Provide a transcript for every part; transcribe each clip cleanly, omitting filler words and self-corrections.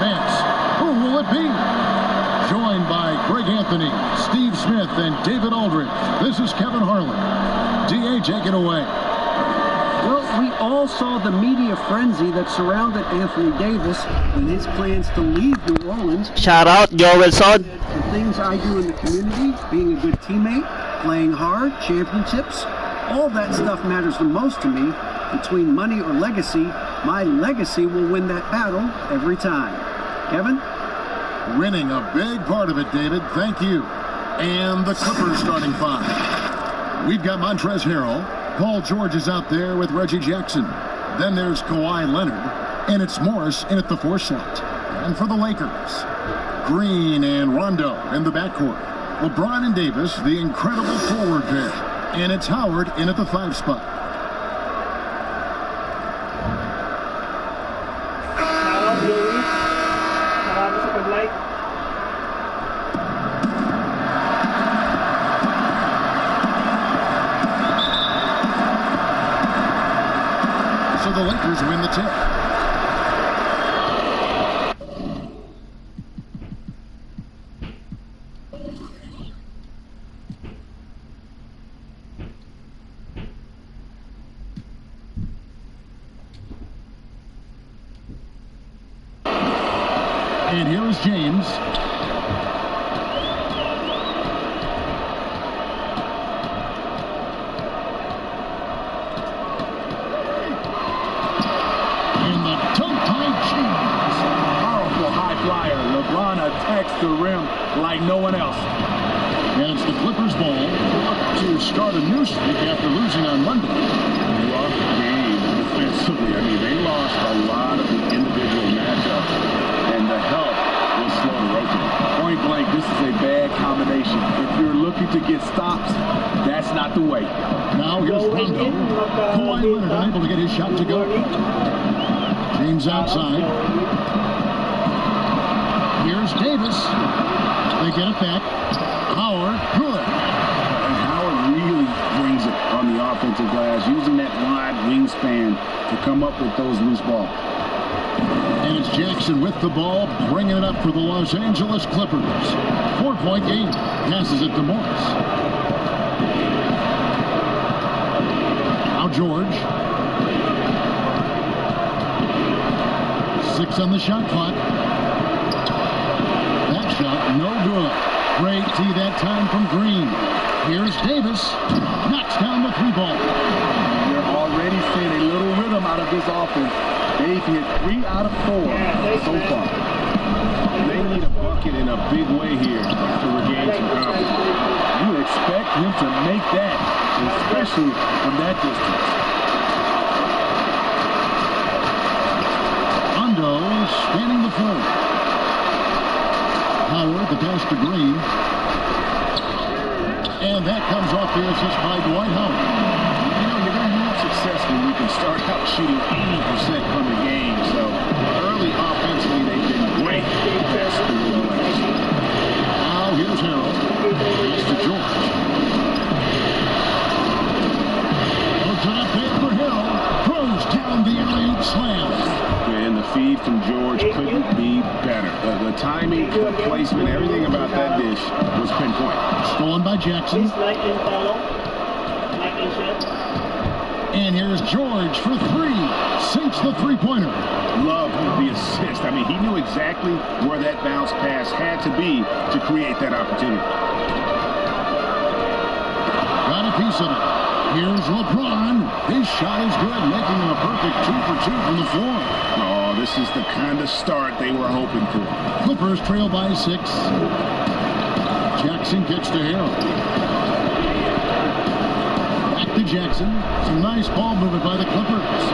defense. Who will it be? Joined by Greg Anthony, Steve Smith, and David Aldridge, this is Kevin Harlan. DA, take it away. Well, we all saw the media frenzy that surrounded Anthony Davis and his plans to leave New Orleans. Shout out, Joe Wilson. The things I do in the community, being a good teammate, playing hard, championships, all that stuff matters the most to me. Between money or legacy, my legacy will win that battle every time. Kevin? Winning a big part of it, David. Thank you. And the Clippers starting five. We've got Montrezl Harrell. Paul George is out there with Reggie Jackson. Then there's Kawhi Leonard. And it's Morris in at the 4 slot. And for the Lakers, Green and Rondo in the backcourt. LeBron and Davis, the incredible forward pair. And it's Howard in at the 5 spot. So the Lakers win the tip. And here is James. And the toe-tied James. Powerful high flyer. LeBron attacks the rim like no one else. And it's the Clippers ball to start a new streak after losing on Monday. Rough game defensively. I mean, they lost a lot of the individual matchups, and the help was slow to rotate. Point blank, this is a bad combination. If you're looking to get stops, that's not the way. Now here's Rondo. Kawhi Leonard unable to get his shot to go. James outside. Here's Davis. They get it back. Howard, good. And Howard really brings it on the offensive glass, using that wide wingspan to come up with those loose balls. And it's Jackson with the ball, bringing it up for the Los Angeles Clippers. 4-point game. Passes it to Morris. Now George. 6 on the shot clock. That shot, no good. Great tee that time from Green. Here's Davis. Knocks down the 3-ball. You're already seeing a little rhythm out of this offense. They've hit 3 out of 4 so far. They need a bucket in a big way here to regain some confidence. You expect him to make that, especially from that distance. Rondo spanning the floor. Howard, the pass to Green. And that comes off the assist by Dwight Howard. You know, you're going to have success when you can start out shooting 80% from the game. So early offensively, they've been great. That's the real way. Now here's Harrell. Pass to George. Goes to the pin for Harrell. Throws down the alley-oop slam. And the feed from George couldn't be better. The timing, the placement, everything about that dish was pinpoint. Stolen by Jackson. And here's George for 3. Sinks the 3-pointer. Love the assist. I mean, he knew exactly where that bounce pass had to be to create that opportunity. Got a piece of it. Here's LeBron. His shot is good, making him a perfect 2 for 2 from the floor. Oh, this is the kind of start they were hoping for. Clippers trail by 6. Jackson gets to Harrell. Back to Jackson. Some nice ball movement by the Clippers.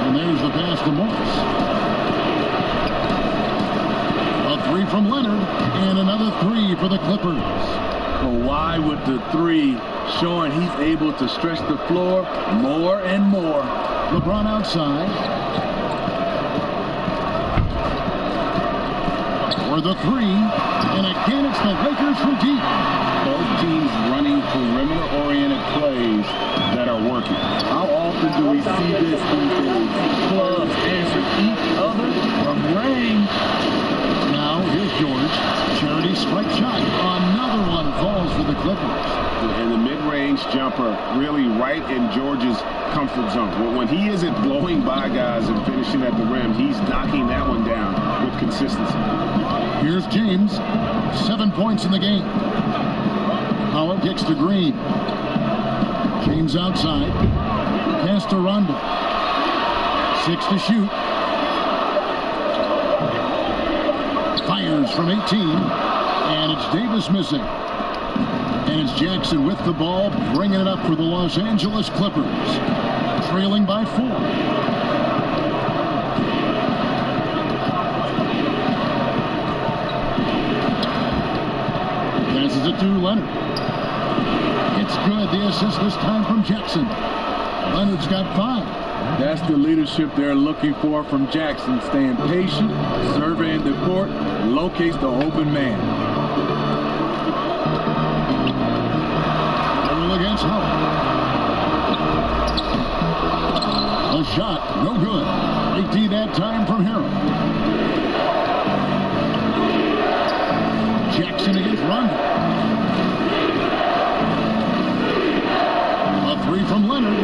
And there's the pass to Morris. A 3 from Leonard. And another 3 for the Clippers. Kawhi with the 3, showing he's able to stretch the floor more and more. LeBron outside. For the 3. And again, it's the Lakers from deep. Both teams running perimeter-oriented plays that are working. How often do we see this these days? Clubs answer each other from range. Now, here's George. Charity strike shot. Another one falls for the Clippers. And the mid-range jumper really right in George's comfort zone. When he isn't blowing by guys and finishing at the rim, he's knocking that one down with consistency. Here's James. 7 points in the game. Howard kicks to Green. James outside. Pass to Rondo. 6 to shoot. Fires from 18. And it's Davis missing. And it's Jackson with the ball, bringing it up for the Los Angeles Clippers. Trailing by 4. Passes it to Leonard. It's good. The assist this time from Jackson. Leonard's got 5. That's the leadership they're looking for from Jackson. Staying patient, surveying the court, locates the open man. Against Howard. A shot, no good. 18 that time from Harrell. Jackson against Rondo. A 3 from Leonard.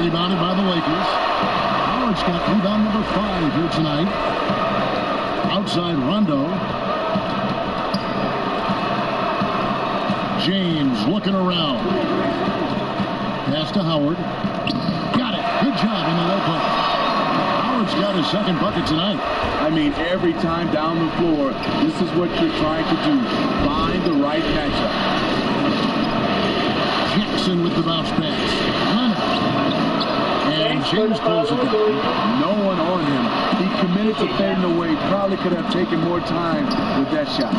Rebounded by the Lakers. Howard's got rebound number 5 here tonight. Outside Rondo. James looking around. Pass to Howard. Got it. Good job in the low post. Howard's got his second bucket tonight. I mean, every time down the floor, this is what you're trying to do. Find the right matchup. Jackson with the bounce pass. Leonard. And James pulls it down. No one on him. He committed to fading away. Probably could have taken more time with that shot.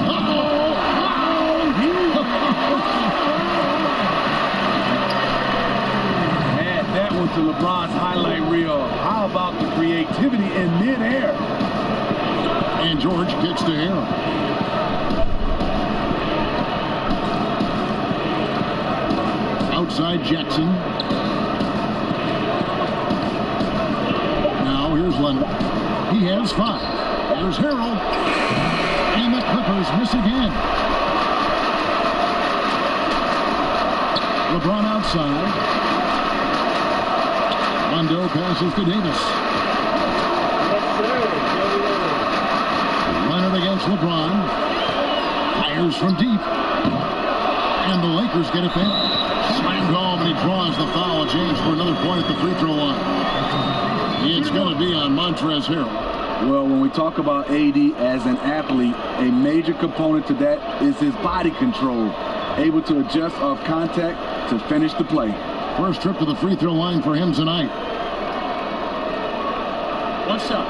Add that one to LeBron's highlight reel. How about the creativity in midair? And George kicks to Harrell. Outside Jackson. Now here's Leonard. He has 5. There's Harrell. And the Clippers miss again. LeBron outside. Rondo passes to Davis. Leonard against LeBron. Fires from deep. And the Lakers get it back. Slammed home, and he draws the foul. James for another point at the free throw line. It's going to be on Montrezl Harrell. Well, when we talk about AD as an athlete, a major component to that is his body control. Able to adjust off contact to finish the play. First trip to the free throw line for him tonight. What's up?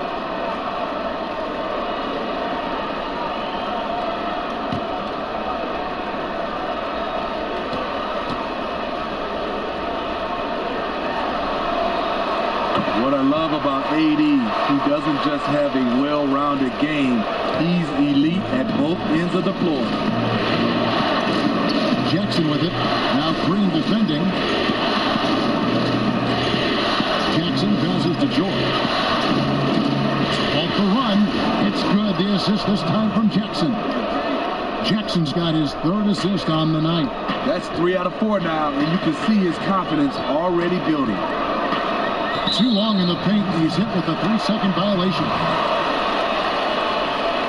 What I love about AD, he doesn't just have a well-rounded game. He's elite at both ends of the floor. Jackson with it. Now Green defending. Jackson passes to George. Off the run. It's good. The assist this time from Jackson. Jackson's got his 3rd assist on the night. That's 3 out of 4 now, and you can see his confidence already building. Too long in the paint. He's hit with a 3-second violation.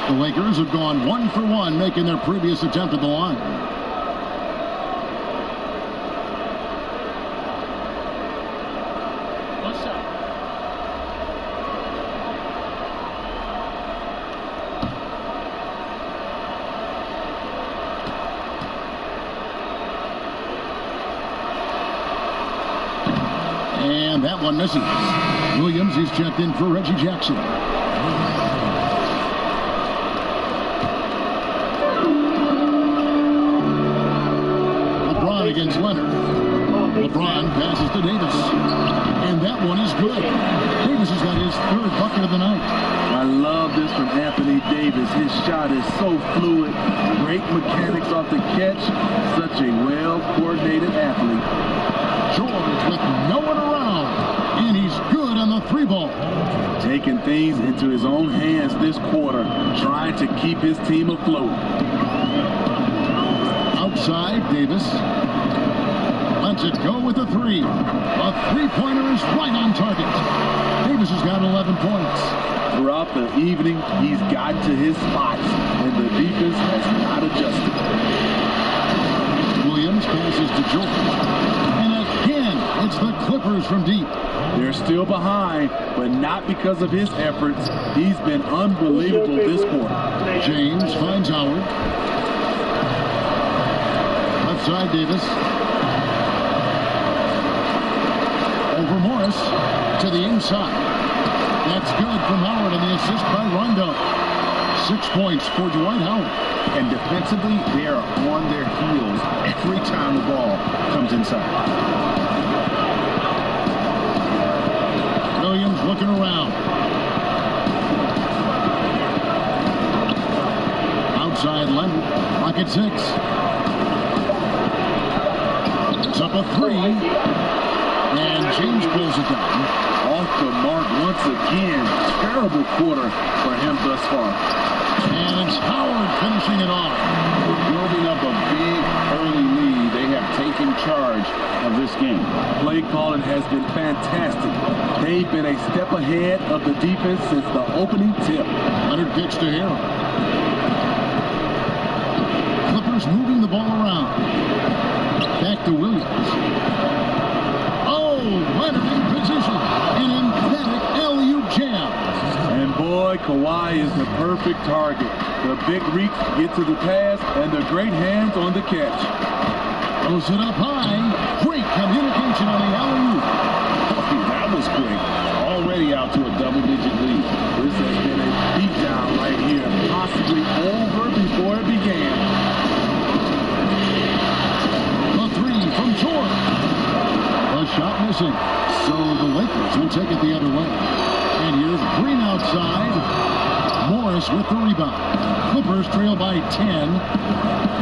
The Lakers have gone 1 for 1, making their previous attempt at the line. And that one misses. Williams is checked in for Reggie Jackson. LeBron against Leonard. LeBron passes to Davis. And that one is good. Davis has got his 3rd bucket of the night. I love this from Anthony Davis. His shot is so fluid. Great mechanics off the catch. Such a well-coordinated athlete. George with no one around, and he's good on the 3-ball. Taking things into his own hands this quarter, trying to keep his team afloat. Outside, Davis lets it go with a 3. A 3-pointer is right on target. Davis has got 11 points. Throughout the evening, he's gotten to his spots, and the defense has not adjusted. Williams passes to George. And again, it's the Clippers from deep. They're still behind, but not because of his efforts. He's been unbelievable this quarter. James finds Howard. Left side, Davis. Over Morris to the inside. That's good from Howard, and the assist by Rondo. 6 points for Dwight Howard. And defensively, they are on their heels every time the ball comes inside. Williams looking around. Outside Leonard. Pocket 6. It's up a 3. And James pulls it down. Off the mark once again. Terrible quarter for him thus far. And it's Howard finishing it off. Building up a big early lead. They have taken charge of this game. Play calling has been fantastic. They've been a step ahead of the defense since the opening tip. Leonard kicks to Harrell. Clippers moving the ball around. Back to Williams. Oh, Leonard in position. An emphatic LU jam. And boy, Kawhi is the perfect target. The big reach get to the pass, and the great hands on the catch. Throws it up high. Great communication on the alley-oop. That was quick. Already out to a double-digit lead. This has been a beatdown right here. Possibly over before it began. A 3 from George. A shot missing. So the Lakers will take it the other way. And here's Green outside. Morris with the rebound. Clippers trail by 10.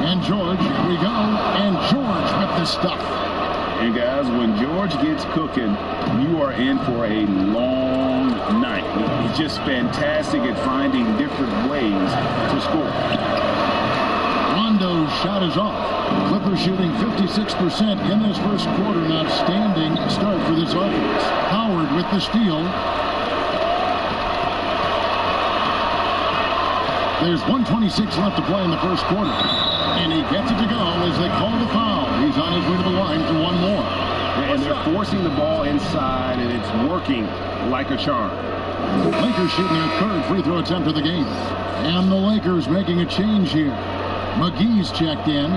And George, here we go. And George with the stuff. And guys, when George gets cooking, you are in for a long night. He's just fantastic at finding different ways to score. Rondo's shot is off. Clippers shooting 56% in this first quarter. An outstanding start for this offense. Howard with the steal. There's 1:26 left to play in the first quarter. And he gets it to go as they call the foul. He's on his way to the line for one more. And they're forcing the ball inside, and it's working like a charm. Lakers shooting their third free throw attempt of the game. And the Lakers making a change here. McGee's checked in.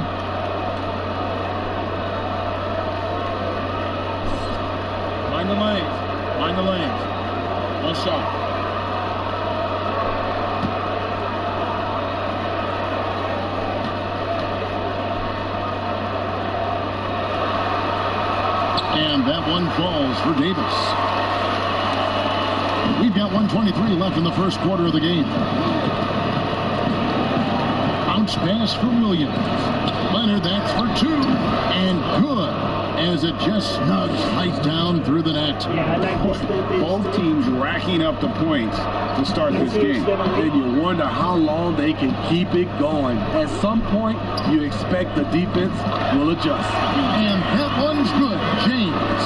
Mind the lanes. Mind the lanes. One shot. And that one falls for Davis. We've got 1:23 left in the first quarter of the game. Bounce pass for Williams. Leonard, that's for 2. And good, as it just snugs right down through the net. Both teams racking up the points to start this game. And you wonder how long they can keep it going. At some point, you expect the defense will adjust. And that one's good, James.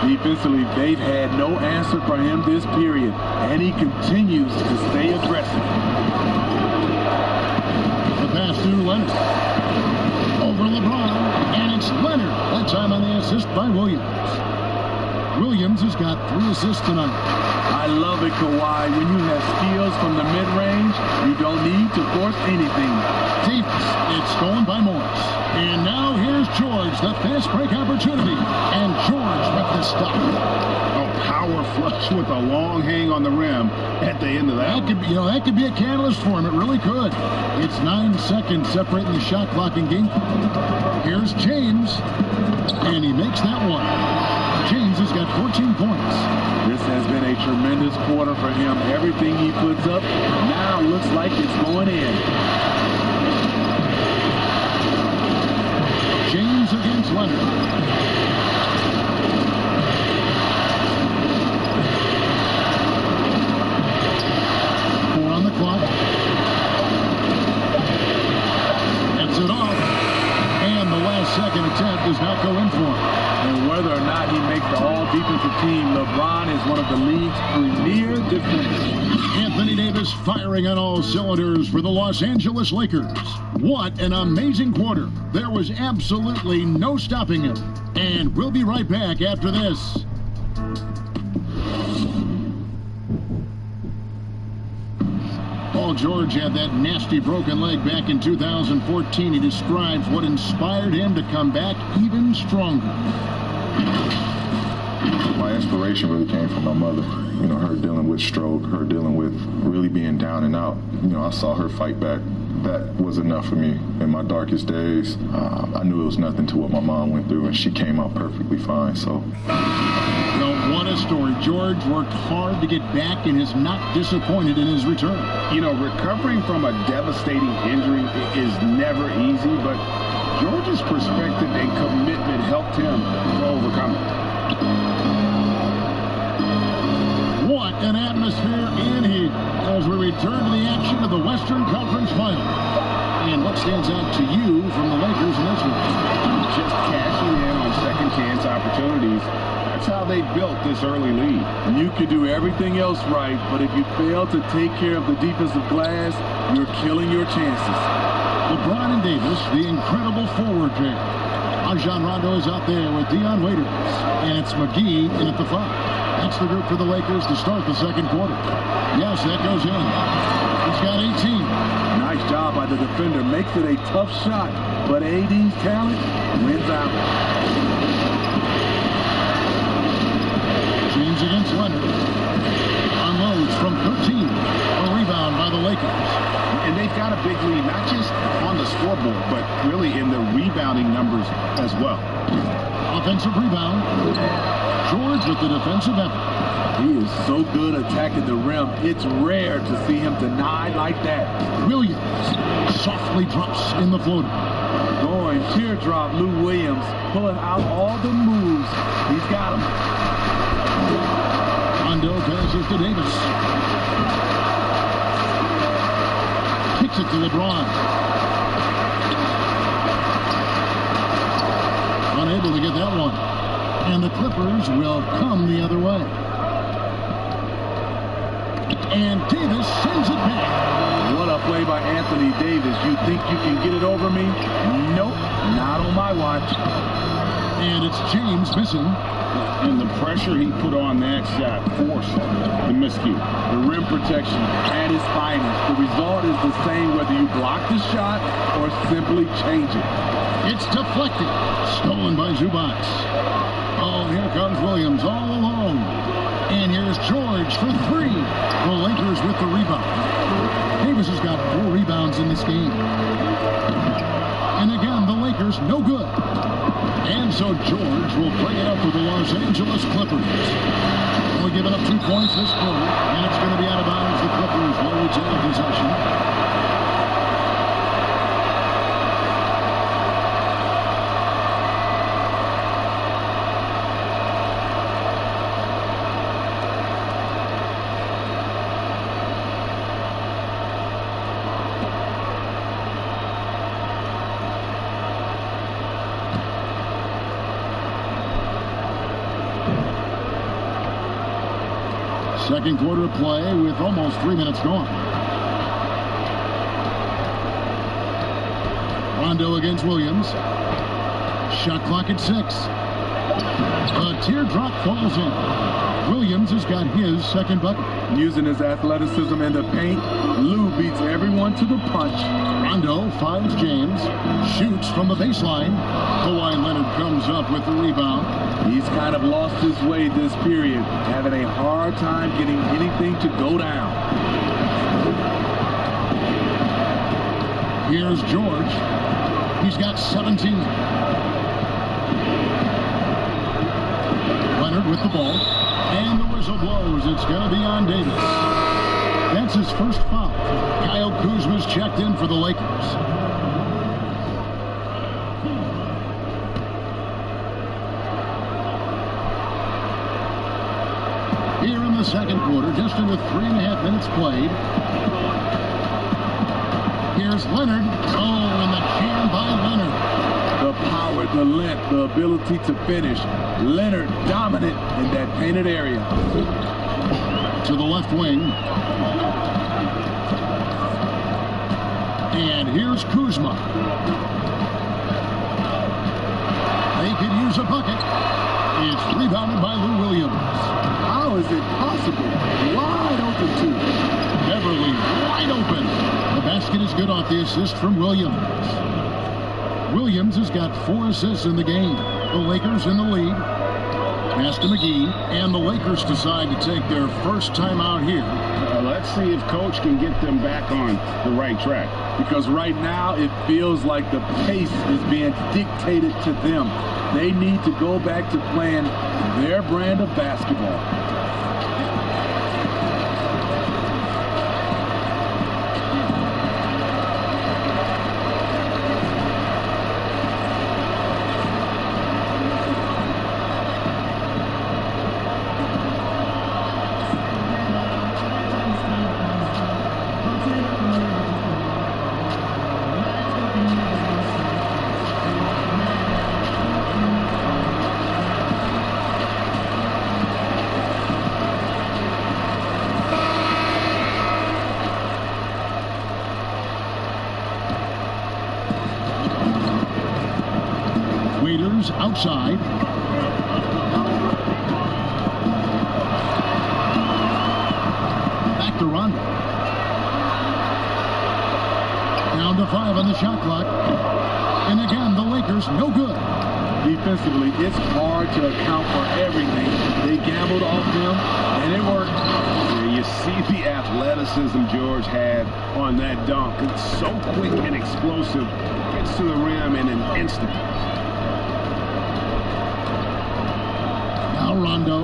Defensively, they've had no answer for him this period, and he continues to stay aggressive. The pass to Leonard. Over LeBron, and it's Leonard. That time on the assist by Williams. Williams has got 3 assists tonight. I love it, Kawhi. When you have skills from the mid-range, you don't need to force anything. Davis, it's stolen by Morris. And now here's George, the fast break opportunity. And George with the stop. Oh, power flush with a long hang on the rim at the end of that. That could be, that could be a catalyst for him. It really could. It's 9 seconds separating the shot clock and game. Here's James, and he makes that one. James has got 14 points. This has been a tremendous quarter for him. Everything he puts up now looks like it's going in. James against Leonard. Clock. Gets it off. And the last second attempt does not go in for him. And whether or not he makes the all-defensive team, LeBron is one of the league's premier defenders. Anthony Davis firing on all cylinders for the Los Angeles Lakers. What an amazing quarter. There was absolutely no stopping him. And we'll be right back after this. Paul George had that nasty broken leg back in 2014. He describes what inspired him to come back even stronger. My inspiration really came from my mother. You know, her dealing with stroke, her dealing with really being down and out. You know, I saw her fight back. That was enough for me. In my darkest days, I knew it was nothing to what my mom went through, and she came out perfectly fine, so. Well, what a story. George worked hard to get back and is not disappointed in his return. You know, recovering from a devastating injury is never easy, but George's perspective and commitment helped him to overcome it. What an atmosphere in here as we return to the action of the Western Conference Final. And what stands out to you from the Lakers in this one? Just cashing in on second chance opportunities. That's how they built this early lead. You could do everything else right, but if you fail to take care of the defensive glass, you're killing your chances. LeBron and Davis, the incredible forward pair. Rajon Rondo is out there with Dion Waiters, and it's McGee in at the 5. That's the group for the Lakers to start the second quarter. Yes, that goes in. He's got 18. Nice job by the defender. Makes it a tough shot, but AD's talent wins out. James against Leonard. Unloads from 13. A rebound by the Lakers. And they've got a big lead, not just on the scoreboard, but really in the rebounding numbers as well. Offensive rebound. George with the defensive effort. He is so good attacking the rim. It's rare to see him denied like that. Williams softly drops in the floater. Going teardrop, Lou Williams pulling out all the moves. He's got them. Rondo passes to Davis. Kicks it to LeBron. Unable to get that one. And the Clippers will come the other way. And Davis sends it back. What a play by Anthony Davis. You think you can get it over me? Nope, not on my watch. And it's James missing. And the pressure he put on that shot forced the miscue. The rim protection at its finest. The result is the same whether you block the shot or simply change it. It's deflected. Stolen by Zubac. Oh, here comes Williams all alone. And here's George for 3. The Lakers with the rebound. Davis has got 4 rebounds in this game. And again, the Lakers no good. And so George will bring it up for the Los Angeles Clippers. Only giving up 2 points this quarter. And it's going to be out of bounds. The Clippers will retain possession. Second quarter play with almost 3 minutes gone. Rondo against Williams. Shot clock at 6. A teardrop falls in. Williams has got his second bucket. Using his athleticism in the paint, Lou beats everyone to the punch. Rondo finds James. Shoots from the baseline. Kawhi Leonard comes up with the rebound. He's kind of lost his way this period, having a hard time getting anything to go down. Here's George. He's got 17. Leonard with the ball. And the whistle blows. It's going to be on Davis. That's his first foul. Kyle Kuzma's checked in for the Lakers. Here in the second quarter, just into 3.5 minutes played. Here's Leonard. Oh, and the jam by Leonard. The power, the length, the ability to finish. Leonard dominant in that painted area. To the left wing. And here's Kuzma. They could use a bucket. It's rebounded by Lou Williams. How is it possible? Wide open too. Beverly wide open. The basket is good off the assist from Williams. Williams has got 4 assists in the game. The Lakers in the lead. Pass to McGee, and the Lakers decide to take their first time out here. Let's see if Coach can get them back on the right track. Because right now it feels like the pace is being dictated to them. They need to go back to playing their brand of basketball. Waiters outside. Back to Rondo. Down to 5 on the shot clock. And again, the Lakers no good. Defensively, it's hard to account for everything. They gambled off them, and it worked. Yeah, you see the athleticism George had on that dunk. It's so quick and explosive. Gets to the rim in an instant. Now Rondo.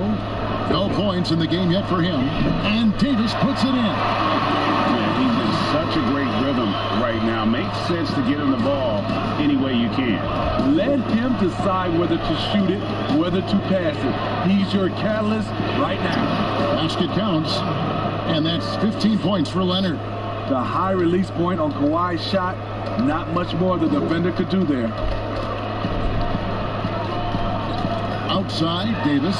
No points in the game yet for him. And Davis puts it in. Yeah, he's in such a great rhythm right now. Makes sense to get him the ball any way you can. Let him decide whether to shoot it, whether to pass it. He's your catalyst right now. Basket counts. And that's 15 points for Leonard. The high release point on Kawhi's shot, not much more the defender could do there. Outside, Davis.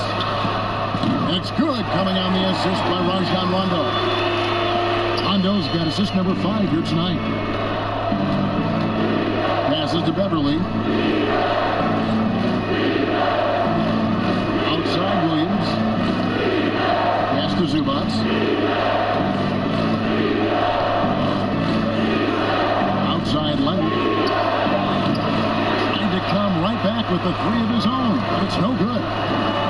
It's good, coming on the assist by Rajon Rondo. Rondo's got assist number 5 here tonight. Passes to Beverly. Outside, Williams. Pass to Zubats. Outside, Leonard. Trying to come right back with the 3 of his own, but it's no good.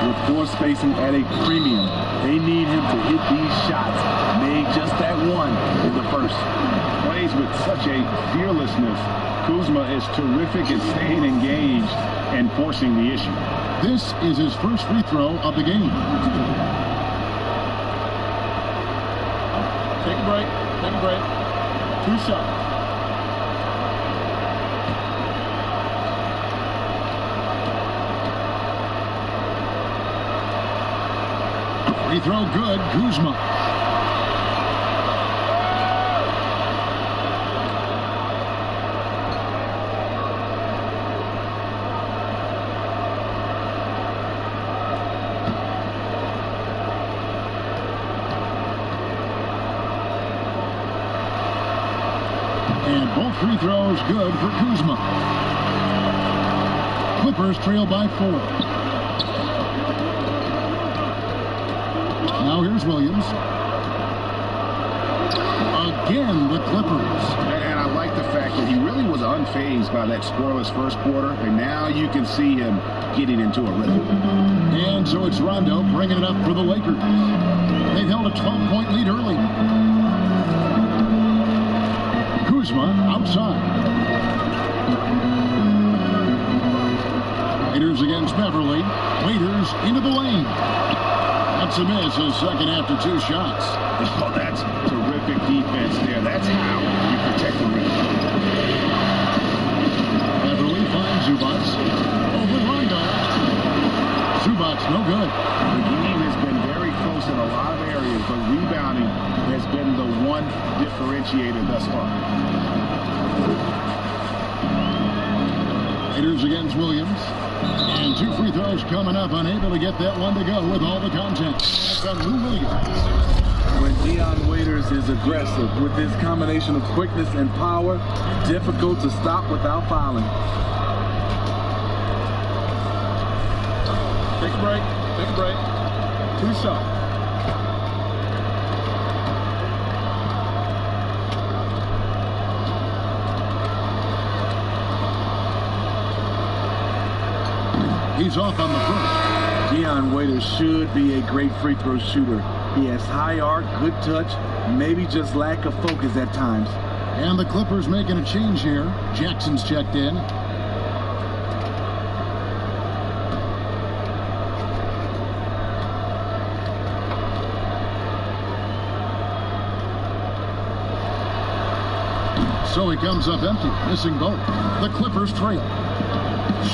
With floor spacing at a premium, they need him to hit these shots. Made just that one in the first. Plays with such a fearlessness. Kuzma is terrific at staying engaged and forcing the issue. This is his first free throw of the game. Take a break. Take a break. 2 shots. Free throw good, Kuzma. And both free throws good for Kuzma. Clippers trail by 4. Now here's Williams. Again, the Clippers. And I like the fact that he really was unfazed by that scoreless first quarter, and now you can see him getting into a rhythm. And so it's Rondo bringing it up for the Lakers. They've held a 12-point lead early. Kuzma outside. They Waiters against Beverly. Waiters into the lane. That's a miss, his second after 2 shots. Oh, that's terrific defense there. That's how you protect the rim. Beverly finds Zubats. Over Rondo. Zubats, no good. The game has been very close in a lot of areas, but rebounding has been the one differentiator thus far. Waiters against Williams. And 2 free throws coming up. Unable to get that one to go with all the contact. That's on Lou Williams. When Dion Waiters is aggressive with his combination of quickness and power, difficult to stop without fouling. Take a break. Take a break. 2 shots. He's off on the first. Dion Waiters should be a great free throw shooter. He has high arc, good touch, maybe just lack of focus at times. And the Clippers making a change here. Jackson's checked in. So he comes up empty, missing both. The Clippers trail.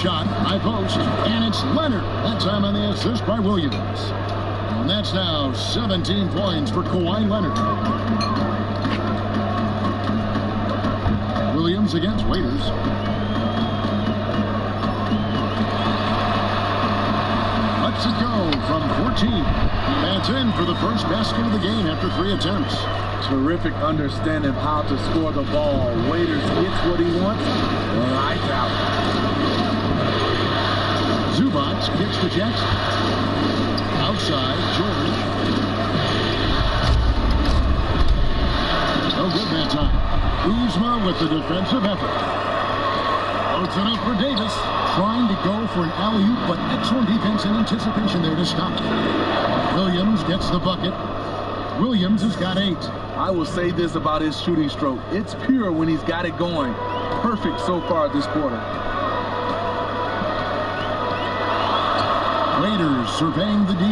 Shot, high post, and it's Leonard. That time on the assist by Williams. And that's now 17 points for Kawhi Leonard. Williams against Waiters. Lets it go from 14. That's in for the first basket of the game after 3 attempts. Terrific understanding of how to score the ball. Waiters gets what he wants. Lights out. Zubats kicks to Jackson. Outside, George. No good that time. Kuzma with the defensive effort. Floats it up for Davis. Trying to go for an alley-oop, but excellent defense and anticipation there to stop. Williams gets the bucket. Williams has got 8. I will say this about his shooting stroke. It's pure when he's got it going. Perfect so far this quarter. Raiders surveying the D.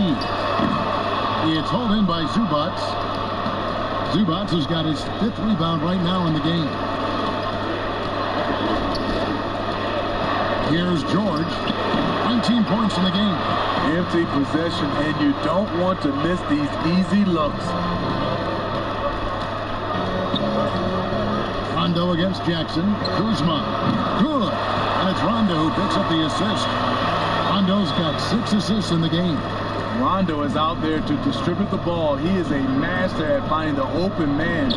It's hauled in by Zubats. Zubats has got his 5th rebound right now in the game. Here's George. 19 points in the game. Empty possession, and you don't want to miss these easy looks. Rondo against Jackson. Kuzma. Good. And it's Rondo who picks up the assist. Rondo's got 6 assists in the game. Rondo is out there to distribute the ball. He is a master at finding the open man.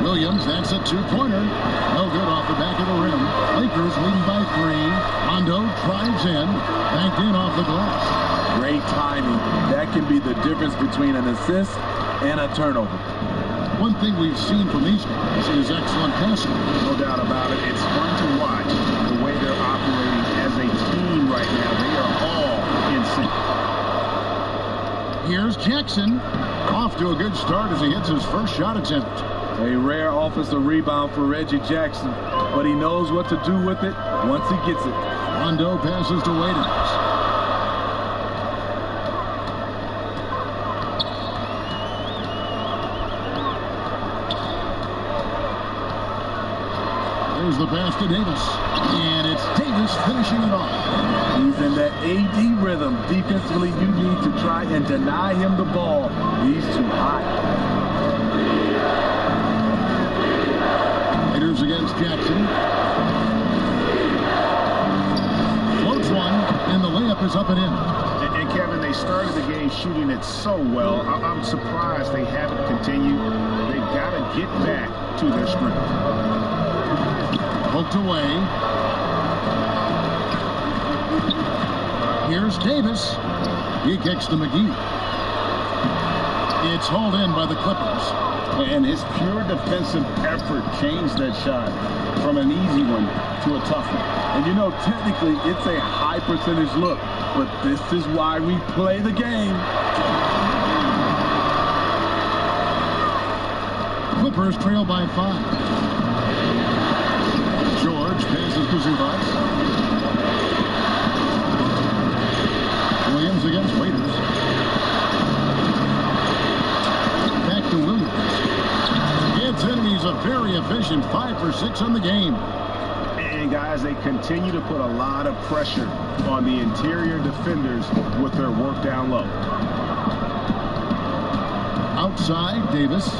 Williams, that's a 2-pointer. No good off the back of the rim. Lakers leading by 3. Rondo drives in. Banked in off the glass. Great timing. That can be the difference between an assist and a turnover. One thing we've seen from these guys is excellent passing. No doubt about it. It's fun to watch the way they're operating as a team right now. They are all in sync. Here's Jackson. Off to a good start as he hits his first shot attempt. A rare offensive rebound for Reggie Jackson, but he knows what to do with it once he gets it. Rondo passes to Waiters. There's the pass to Davis. And it's Davis finishing it off. He's in that AD rhythm. Defensively, you need to try and deny him the ball. He's too hot. Waiters against Jackson. Floats one, and the layup is up and in. And Kevin, they started the game shooting it so well. I'm surprised they haven't continued. They've got to get back to their strength. Poked away. Here's Davis. He kicks to McGee. It's hauled in by the Clippers. And his pure defensive effort changed that shot from an easy one to a tough one. And you know, technically, it's a high percentage look, but this is why we play the game. Clippers trail by 5. George passes to Zubats. passes against Waiters. Back to Williams. It's in. He's a very efficient 5 for 6 on the game. And guys, they continue to put a lot of pressure on the interior defenders with their work down low. Outside, Davis.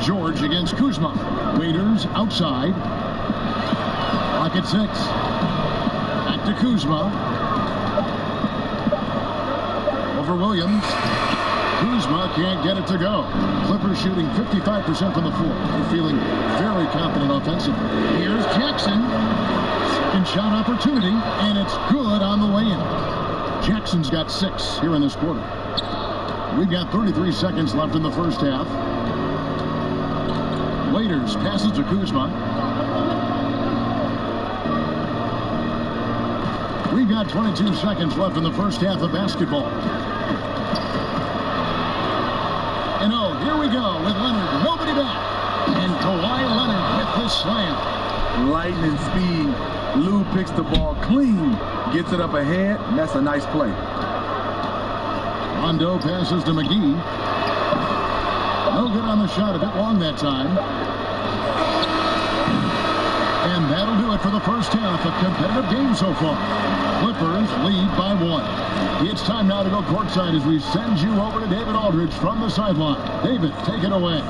George against Kuzma. Waiters outside. Clock at 6. Back to Kuzma. Over Williams. Kuzma can't get it to go. Clippers shooting 55% from the floor. They're feeling very confident offensively. Here's Jackson. Second shot opportunity, and it's good on the way in. Jackson's got 6 here in this quarter. We've got 33 seconds left in the first half. Waiters passes to Kuzma. We've got 22 seconds left in the first half of basketball. And oh, here we go with Leonard. Nobody back. And Kawhi Leonard with the slam. Lightning speed. Lou picks the ball clean. Gets it up ahead, and that's a nice play. Rondo passes to McGee. No good on the shot. A bit long that time. And that'll do it for the first half. A competitive game so far. Clippers lead by 1. It's time now to go courtside as we send you over to David Aldridge from the sideline. David, take it away.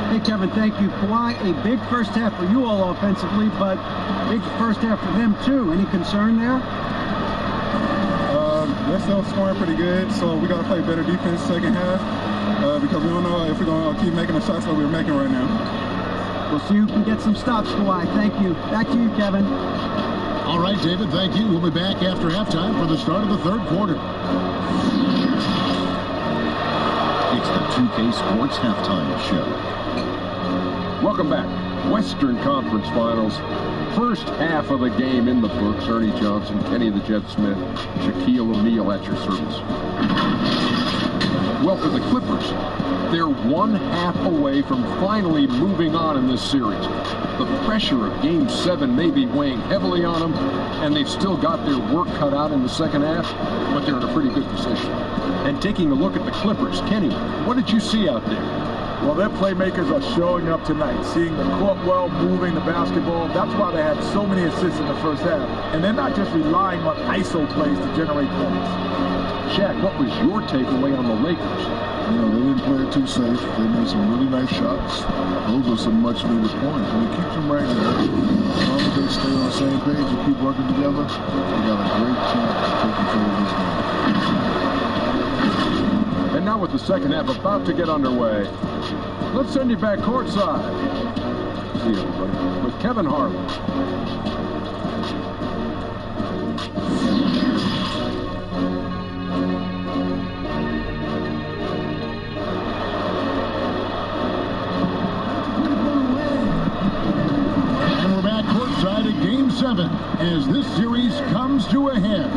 Hey, Kevin, thank you. Kawhi, a big first half for you all offensively, but big first half for them, too. Any concern there? They're still scoring pretty good, so we got to play better defense second half because we don't know if we're going to keep making the shots that we're making right now. We'll see who can get some stops, Kawhi. Thank you. Back to you, Kevin. All right, David, thank you. We'll be back after halftime for the start of the third quarter. It's the 2K Sports Halftime Show. Welcome back. Western Conference Finals. First half of the game in the books. Ernie Johnson, Kenny the Jet Smith, Shaquille O'Neal at your service. Well, for the Clippers, they're 1/2 away from finally moving on in this series. The pressure of Game 7 may be weighing heavily on them, and they've still got their work cut out in the second half, but they're in a pretty good position. And taking a look at the Clippers, Kenny, what did you see out there? Well, their playmakers are showing up tonight, seeing the court well, moving the basketball. That's why they had so many assists in the first half. And they're not just relying on ISO plays to generate points. Shaq, what was your takeaway on the Lakers? You know, they didn't play it too safe. They made some really nice shots. Those are some much needed points. And it keeps them right there. As long as they stay on the same page and keep working together, they got a great chance to take control of this game. And now with the second half about to get underway, let's send you back courtside. See you, everybody, with Kevin Harlan. Game 7 as this series comes to a head.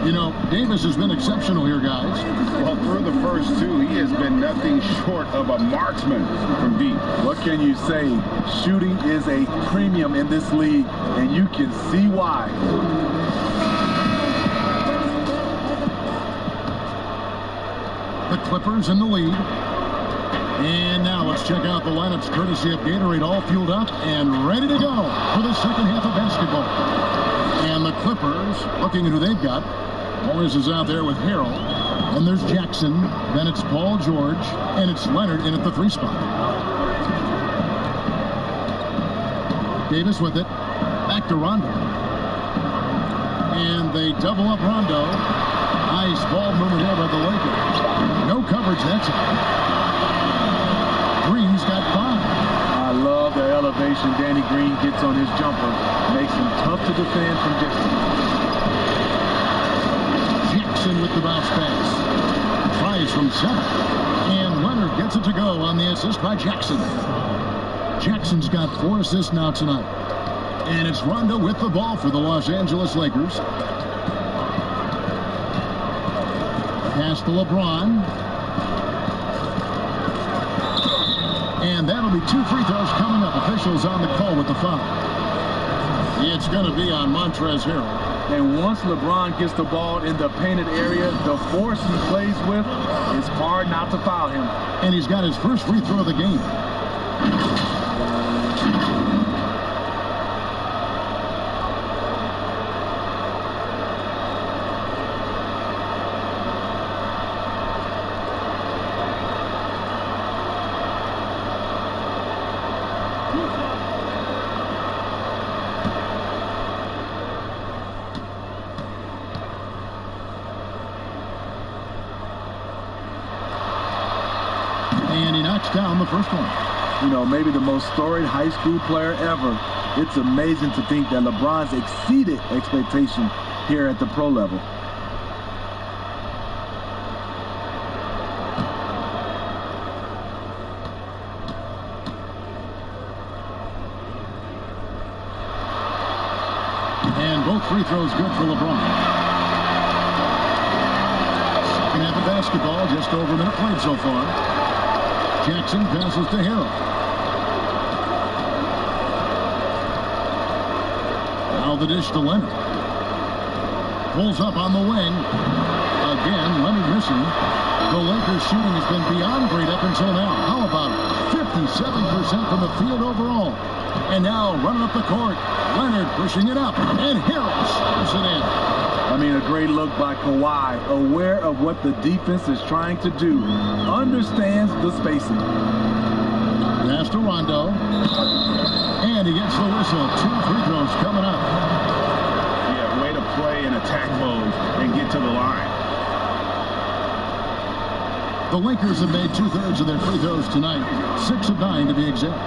You know, Davis has been exceptional here, guys. Well, through the first 2, he has been nothing short of a marksman from deep. What can you say? Shooting is a premium in this league, and you can see why. The Clippers in the lead. And now let's check out the lineups courtesy of Gatorade, all fueled up and ready to go for the second half of basketball. And the Clippers, looking at who they've got. Morris is out there with Harrell. And there's Jackson. Then it's Paul George. And it's Leonard in at the 3 spot. Davis with it. Back to Rondo. And they double up Rondo. Nice ball movement here by the Lakers. No coverage that time. Green's got 5. I love the elevation Danny Green gets on his jumper. Makes him tough to defend from distance. Jackson with the bounce pass. Tries from 7. And Leonard gets it to go on the assist by Jackson. Jackson's got 4 assists now tonight. And it's Rondo with the ball for the Los Angeles Lakers. Pass to LeBron. And that'll be 2 free throws coming up. Officials on the call with the foul. It's going to be on Montrezl Harrell. And once LeBron gets the ball in the painted area, the force he plays with, it's hard not to foul him. And he's got his first free throw of the game. And he knocks down the first one. You know, maybe the most storied high school player ever. It's amazing to think that LeBron's exceeded expectation here at the pro level. And both free throws good for LeBron. Second half of basketball, just over a minute played so far. Jackson passes to Harrell. Now the dish to Leonard. Pulls up on the wing. Again, Leonard missing. The Lakers shooting has been beyond great up until now. How about 57% from the field overall? And now running up the court. Leonard pushing it up. And Harrell slams it in. I mean, a great look by Kawhi, aware of what the defense is trying to do, understands the spacing. Pass to Rondo, and he gets the whistle. 2 free throws coming up. Yeah, way to play in attack mode and get to the line. The Lakers have made 2/3 of their free throws tonight, 6 of 9 to be exact.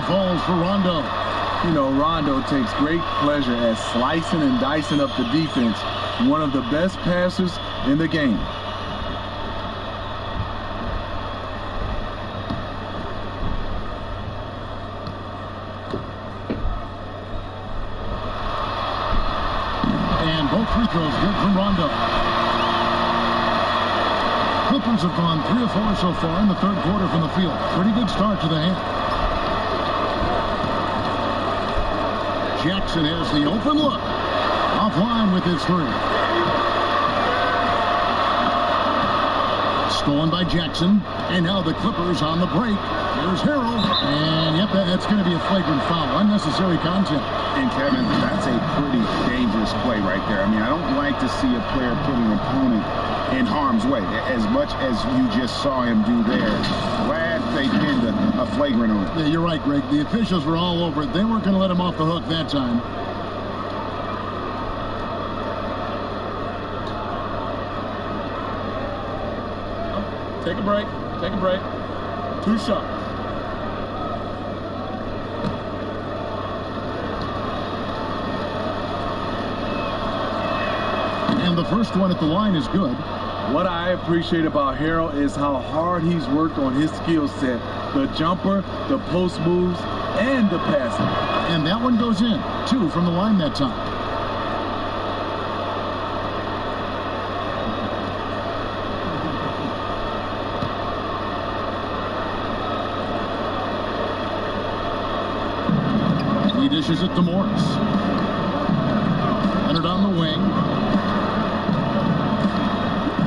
Falls for Rondo. You know, Rondo takes great pleasure at slicing and dicing up the defense. One of the best passers in the game. And both free throws good from Rondo. Clippers have gone 3 of 4 so far in the third quarter from the field. Pretty good start to the half. Jackson has the open look. Offline with his 3. Stolen by Jackson. And now the Clippers on the break. Here's Harrell. And yep, that's going to be a flagrant foul. Unnecessary contact. And Kevin, that's a pretty dangerous play right there. I mean, I don't like to see a player put an opponent in harm's way, as much as you just saw him do there. Glad they pinned a flagrant on it. Yeah, you're right, Greg. The officials were all over it. They weren't going to let him off the hook that time. Take a break. Take a break. 2 shots. And the first one at the line is good. What I appreciate about Harrell is how hard he's worked on his skill set. The jumper, the post moves, and the passing. And that one goes in. 2 from the line that time. He dishes it to Morris. Leonard on the wing.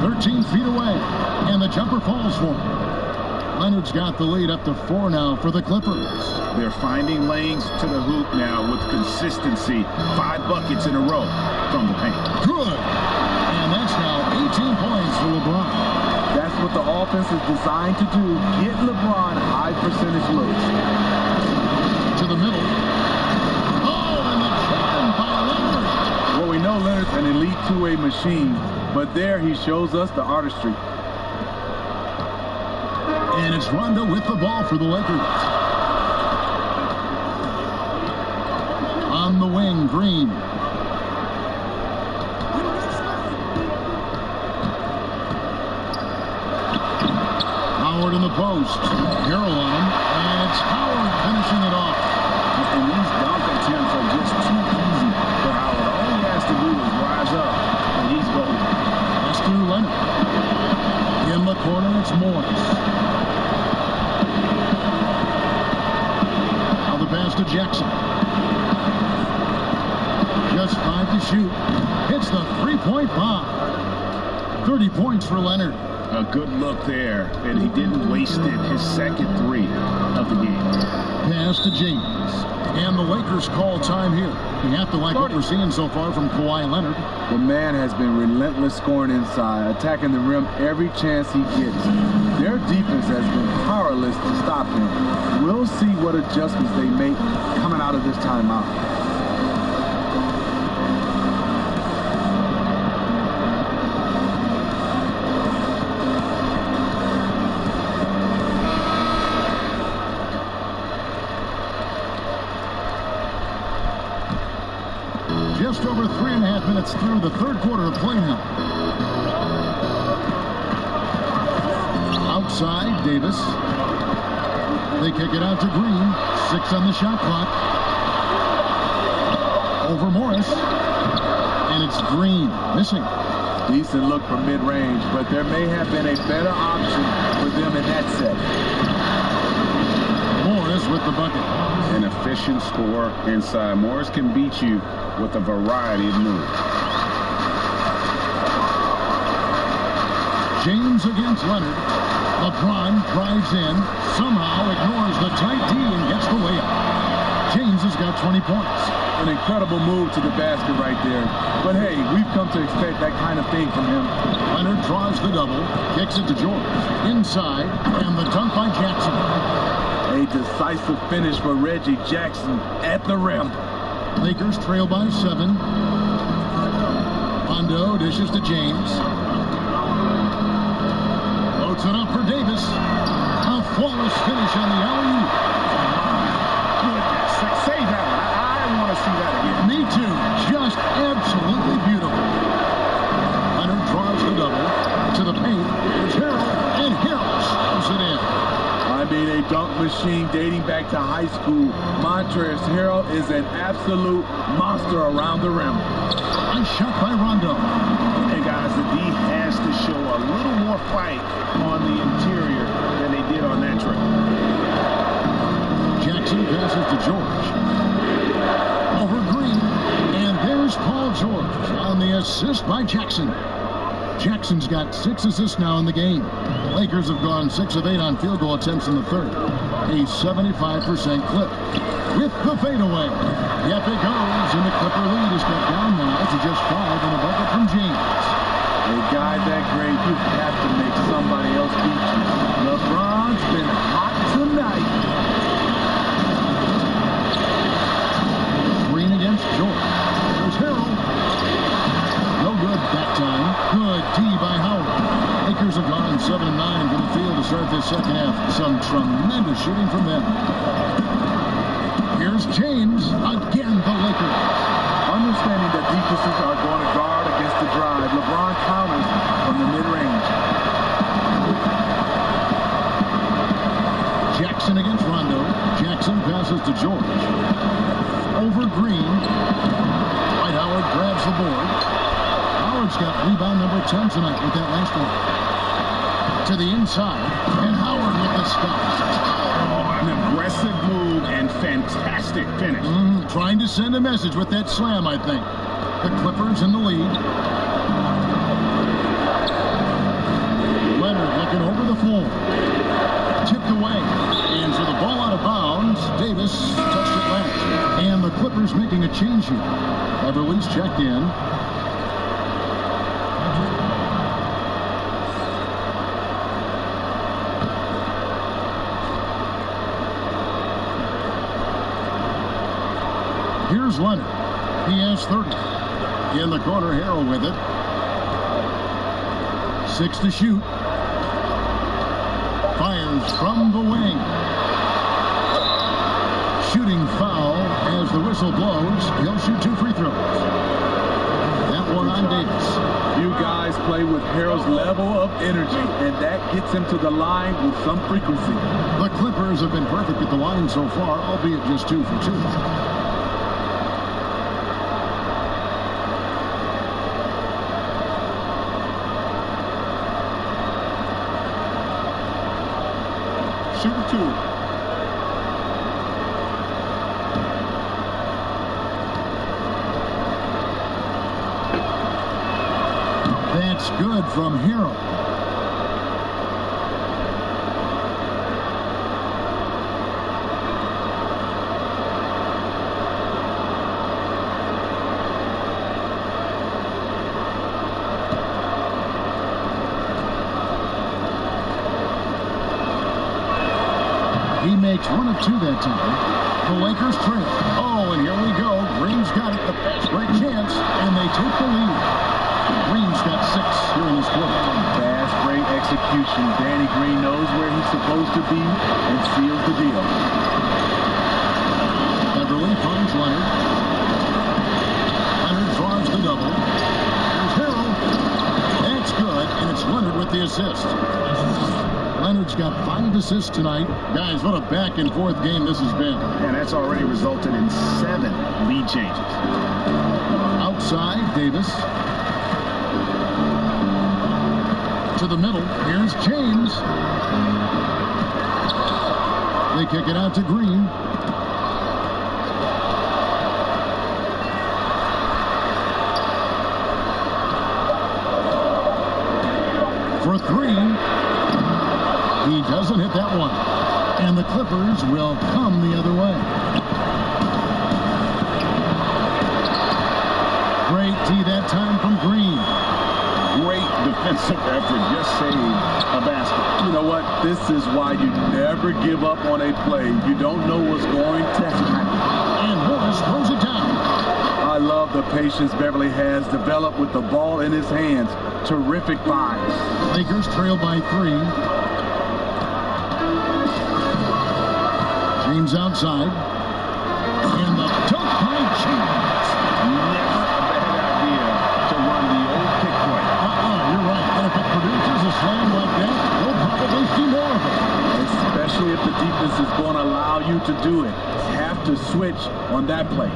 13 feet away, and the jumper falls for him. Leonard's got the lead up to 4 now for the Clippers. They're finding lanes to the hoop now with consistency. 5 buckets in a row from the paint. Good. And that's now 18 points for LeBron. That's what the offense is designed to do. Get LeBron high percentage looks. To the middle. Oh, and the jam by Leonard. Well, we know Leonard's an elite two-way machine. But there he shows us the artistry. And it's Rondo with the ball for the Lakers. On the wing, Green. Howard in the post. Harrell on him, and it's Howard finishing it off. And these dunk attempts are just too easy for Howard. All he has to do is rise up, and he's golden. That's to Leonard. In the corner, it's Morris. Now the pass to Jackson. Just 5 to shoot. Hits the three-point bomb. 30 points for Leonard. A good look there, and he didn't waste it. His second three of the game. Pass to James. And the Lakers call time here. You have to like what we're seeing so far from Kawhi Leonard. The man has been relentless scoring inside, attacking the rim every chance he gets. Their defense has been powerless to stop him. We'll see what adjustments they make coming out of this timeout. Just over 3.5 minutes through the third quarter of play now. Outside, Davis. They kick it out to Green. 6 on the shot clock. Over Morris. And it's Green missing. Decent look from mid-range, but there may have been a better option for them in that set. Morris with the bucket. An efficient score inside. Morris can beat you with a variety of moves. James against Leonard. LeBron drives in, somehow ignores the tight D and gets the layup. James has got 20 points. An incredible move to the basket right there. But hey, we've come to expect that kind of thing from him. Leonard draws the double, kicks it to George. Inside, and the dunk by Jackson. A decisive finish for Reggie Jackson at the rim. Lakers trail by 7. Rondo dishes to James. Loads it up for Davis. A flawless finish on the alley-oop. Goodness, say that one. I want to see that again. Me too. Just absolutely beautiful. Leonard draws the double to the paint. There's Harrell, and Harrell slows it in. I mean, a dunk machine dating back to high school. Montrezl Harrell is an absolute monster around the rim. Nice shot by Rondo. Hey guys, the D has to show a little more fight on the interior than they did on that trip. Jackson passes to George. Over Green. And there's Paul George on the assist by Jackson. Jackson's got 6 assists now in the game. Lakers have gone 6 of 8 on field goal attempts in the third. A 75% clip. With the fadeaway. Yep, it goes, and the Clipper lead is cut down now to just 5 and a bucket from James. A guy that great, you have to make somebody else beat you. LeBron's been hot tonight. Green against George. There's Harrell. No good that time. Good D by Howard. Lakers have gone 7 and 9 from the field to start this second half. Some tremendous shooting from them. Here's James. Again, the Lakers. Understanding that defenses are going to guard against the drive, LeBron counters from the mid-range. Jackson against Rondo. Jackson passes to George. Over Green. Dwight Howard grabs the board. Howard's got rebound number 10 tonight with that last one. To the inside, and Howard with the stop. Oh, an aggressive move and fantastic finish. Trying to send a message with that slam, I think. The Clippers in the lead. Leonard looking over the floor. Tipped away. And for the ball out of bounds, Davis touched it last. And the Clippers making a change here. Beverly's checked in. Here's Leonard. He has 30. In the corner, Harrell with it. 6 to shoot. Fires from the wing. Shooting foul as the whistle blows. He'll shoot 2 free throws. That one on Davis. You guys play with Harrell's level of energy, and that gets him to the line with some frequency. The Clippers have been perfect at the line so far, albeit just 2 for 2. Shooter 2. That's good from Harrell. He makes 1 of 2 that time. The Lakers trail. Oh, and here we go. Green's got it. The fast break chance, and they take the lead. Green's got 6 here in this quarter. Fast break execution. Danny Green knows where he's supposed to be and seals the deal. Beverly finds Leonard. Leonard draws the double. There's Harrell. That's good, and it's Leonard with the assist. Leonard's got 5 assists tonight. Guys, what a back-and-forth game this has been. And that's already resulted in 7 lead changes. Outside, Davis. To the middle. Here's James. They kick it out to Green. For 3. He doesn't hit that one. And the Clippers will come the other way. Great tee that time from Green. Great defensive effort. Just saved a basket. You know what? This is why you never give up on a play. You don't know what's going to happen. And Morris throws it down. I love the patience Beverly has developed with the ball in his hands. Terrific find. Lakers trail by 3. James outside. And the dunk by James. Never a bad idea to run the old kick play. You're right. And if it produces a slam like that, we'll probably see more of it. Especially if the defense is going to allow you to do it. Have to switch on that play.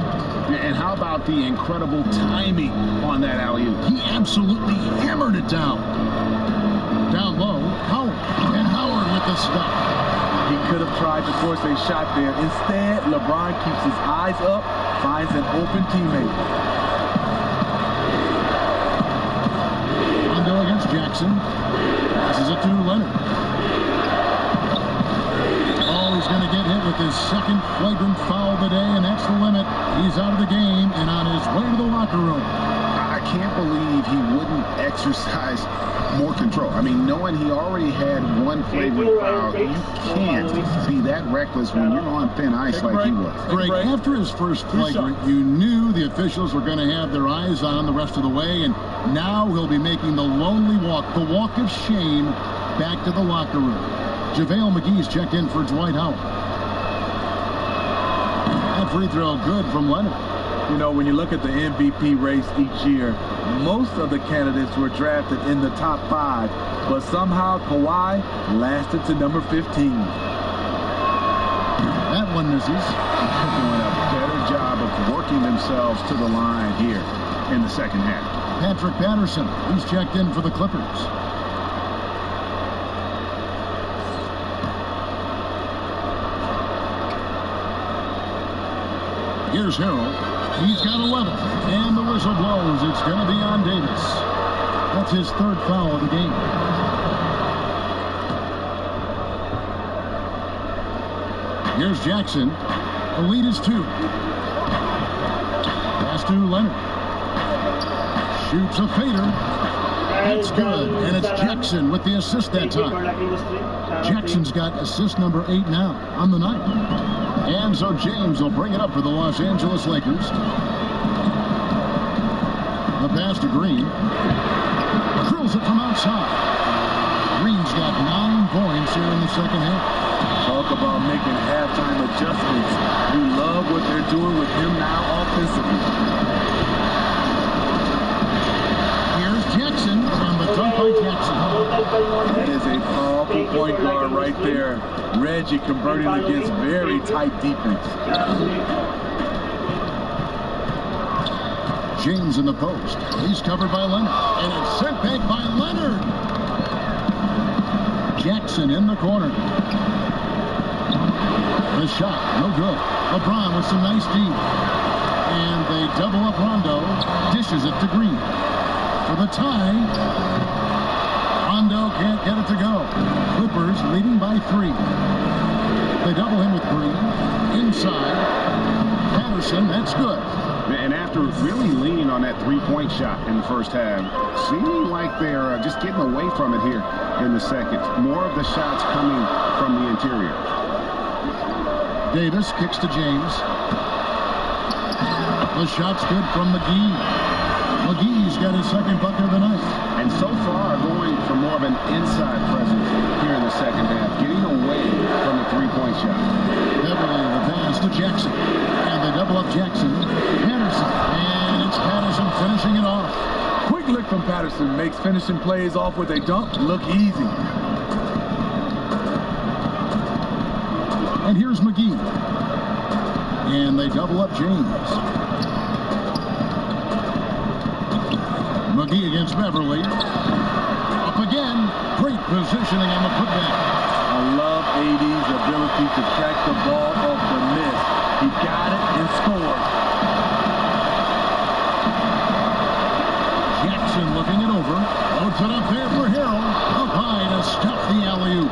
And how about the incredible timing on that alley-oop? He absolutely hammered it down. Down low, Howard. And Howard with the stuff. He could have tried to force a shot there. Instead, LeBron keeps his eyes up, finds an open teammate. Rondo against Jackson. Passes it to Leonard. Oh, he's going to get hit with his second flagrant foul of the day, and that's the limit. He's out of the game and on his way to the locker room. I can't believe he wouldn't exercise more control. I mean, knowing he already had 1 flagrant foul, you can't be that reckless when you're on thin ice like he was. Greg, after his first flagrant, you knew the officials were going to have their eyes on him the rest of the way, and now he'll be making the lonely walk, the walk of shame, back to the locker room. JaVale McGee's checked in for Dwight Howard. That free throw good from Leonard. You know, when you look at the MVP race each year, most of the candidates were drafted in the top 5, but somehow Kawhi lasted to number 15. That one misses. They're doing a better job of working themselves to the line here in the second half. Patrick Patterson, he's checked in for the Clippers. Here's Harrell. He's got 11. And the whistle blows. It's going to be on Davis. That's his 3rd foul of the game. Here's Jackson. The lead is 2. Pass to Leonard. Shoots a fader. That's good. And it's Jackson with the assist that time. Jackson's got assist number 8 now on the night. And so James will bring it up for the Los Angeles Lakers. The pass to Green. Drills it from outside. Green's got 9 points here in the second half. Talk about making halftime adjustments. You love what they're doing with him now offensively. Jackson on the dunk by Jackson. That is a powerful point guard right there. Reggie converting against very tight defense. James in the post. He's covered by Leonard. And it's sent back by Leonard. Jackson in the corner. The shot, no good. LeBron with some nice D. And they double up Rondo. Dishes it to Green. For the tie. Rondo can't get it to go. Clippers leading by 3. They double him with Green. Inside. Patterson, that's good. And after really leaning on that three-point shot in the first half, seeming like they're just getting away from it here in the second. More of the shots coming from the interior. Davis kicks to James. The shot's good from McGee. McGee's got his second bucket of the night. And so far, going for more of an inside presence here in the second half, getting away from the three-point shot. Beverly, the pass to Jackson. And they double up Jackson. Patterson. And it's Patterson finishing it off. Quick lick from Patterson makes finishing plays off with a dunk look easy. And here's McGee. And they double up James. McGee against Beverly. Up again. Great positioning on the putback. I love AD's ability to track the ball off the miss. He got it and scored. Jackson looking it over. Loads it up there for Harrell. Up high to stop the alley-oop.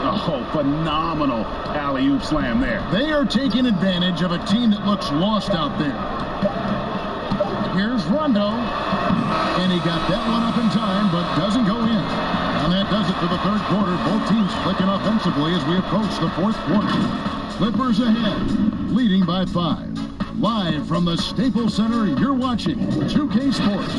Oh, phenomenal alley-oop slam there. They are taking advantage of a team that looks lost out there. Here's Rondo. And he got that one up in time, but doesn't go in. And that does it for the third quarter. Both teams clicking offensively as we approach the fourth quarter. Clippers ahead, leading by 5. Live from the Staples Center, you're watching 2K Sports.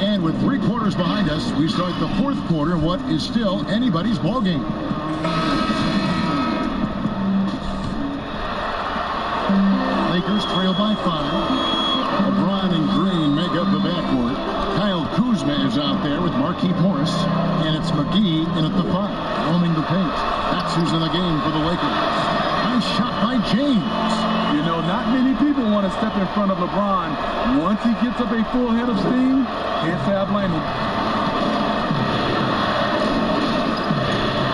And with 3 quarters behind us, we start the fourth quarter, what is still anybody's ball game. Lakers trail by 5. LeBron and Green make up the backcourt. Kyle Kuzma is out there with Markieff Morris, and it's McGee in at the 5, roaming the paint. That's who's in the game for the Lakers. Nice shot by James. You know, not many people want to step in front of LeBron. Once he gets up a full head of steam, can't say I blame him.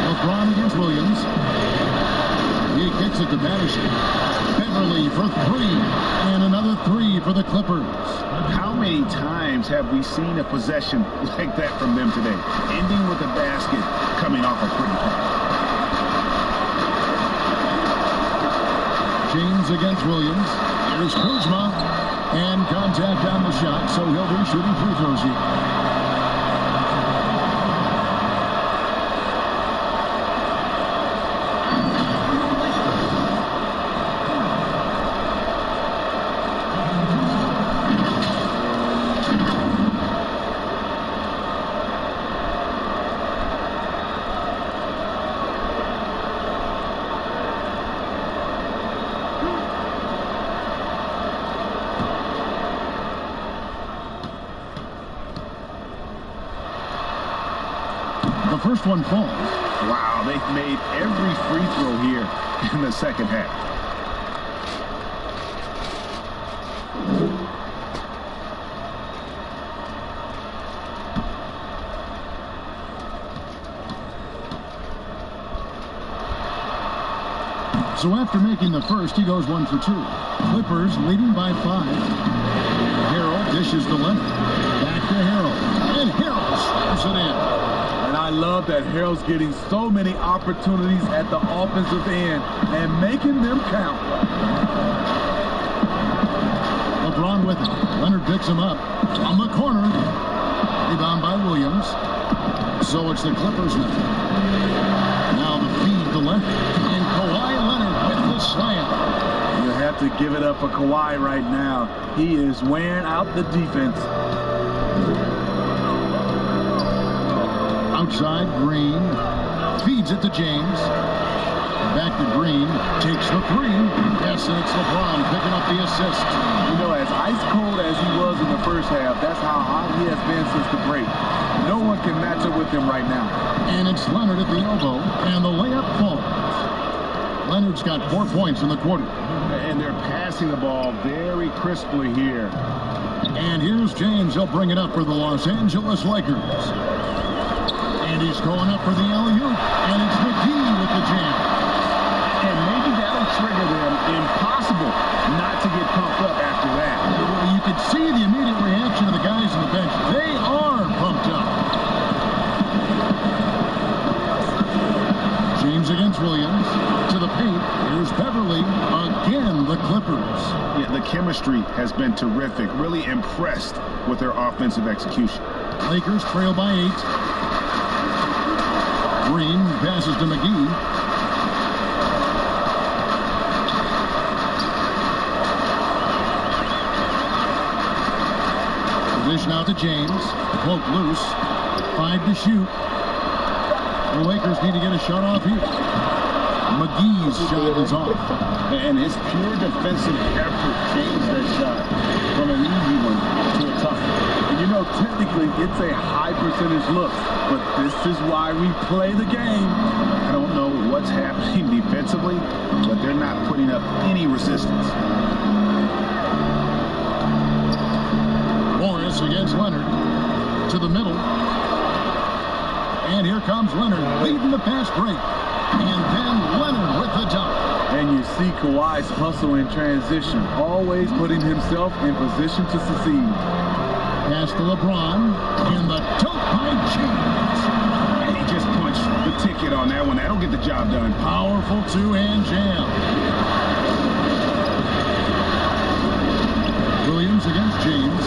LeBron against Williams. He kicks it to Patterson. Beverly for 3. And another 3 for the Clippers. How many times have we seen a possession like that from them today? Ending with a basket coming off a pretty pass. James against Williams. Here's Kuzma. And contact on the shot, so he'll be shooting free throws here. The first one falls. Wow, they've made every free throw here in the second half. So after making the first, he goes 1 for 2. Clippers leading by 5. Harrell dishes to Leonard. Back to Harrell. And Harrell slaps it in. And I love that Harrell's getting so many opportunities at the offensive end and making them count. LeBron with it. Leonard picks him up. On the corner. Rebound by Williams. So it's the Clippers now. Now the feed to Leonard. And Kawhi Leonard with the slam. to give it up for Kawhi right now. He is wearing out the defense. Outside, Green feeds it to James. Back to Green, takes the three. Yes, and it's LeBron picking up the assist. You know, as ice cold as he was in the first half, that's how hot he has been since the break. No one can match up with him right now. And it's Leonard at the elbow, and the layup falls. Leonard's got 4 points in the quarter. And they're passing the ball very crisply here. And here's James. He'll bring it up for the Los Angeles Lakers. And he's going up for the alley-oop, and it's McGee with the jam. And maybe that'll trigger them. Impossible not to get pumped up after that. You could see the immediate reaction of the guys on the bench. They are pumped up. James against Williams. To the paint. Here's Beverly. Again, the Clippers. Yeah, the chemistry has been terrific. Really impressed with their offensive execution. Lakers trail by 8. Green passes to McGee. Dish now to James. Poke loose. 5 to shoot. The Lakers need to get a shot off here. McGee's shot is off. And his pure defensive effort changed that shot from an easy one to a tough one. And you know, technically, it's a high percentage look, but this is why we play the game. I don't know what's happening defensively, but they're not putting up any resistance. Morris against Leonard. To the middle. And here comes Leonard leading the fast break. And then Leonard with the dunk. And you see Kawhi's hustle in transition, always putting himself in position to succeed. Pass to LeBron. And the dunk by James. And he just punched the ticket on that one. That'll get the job done. Powerful two-hand jam. Williams against James.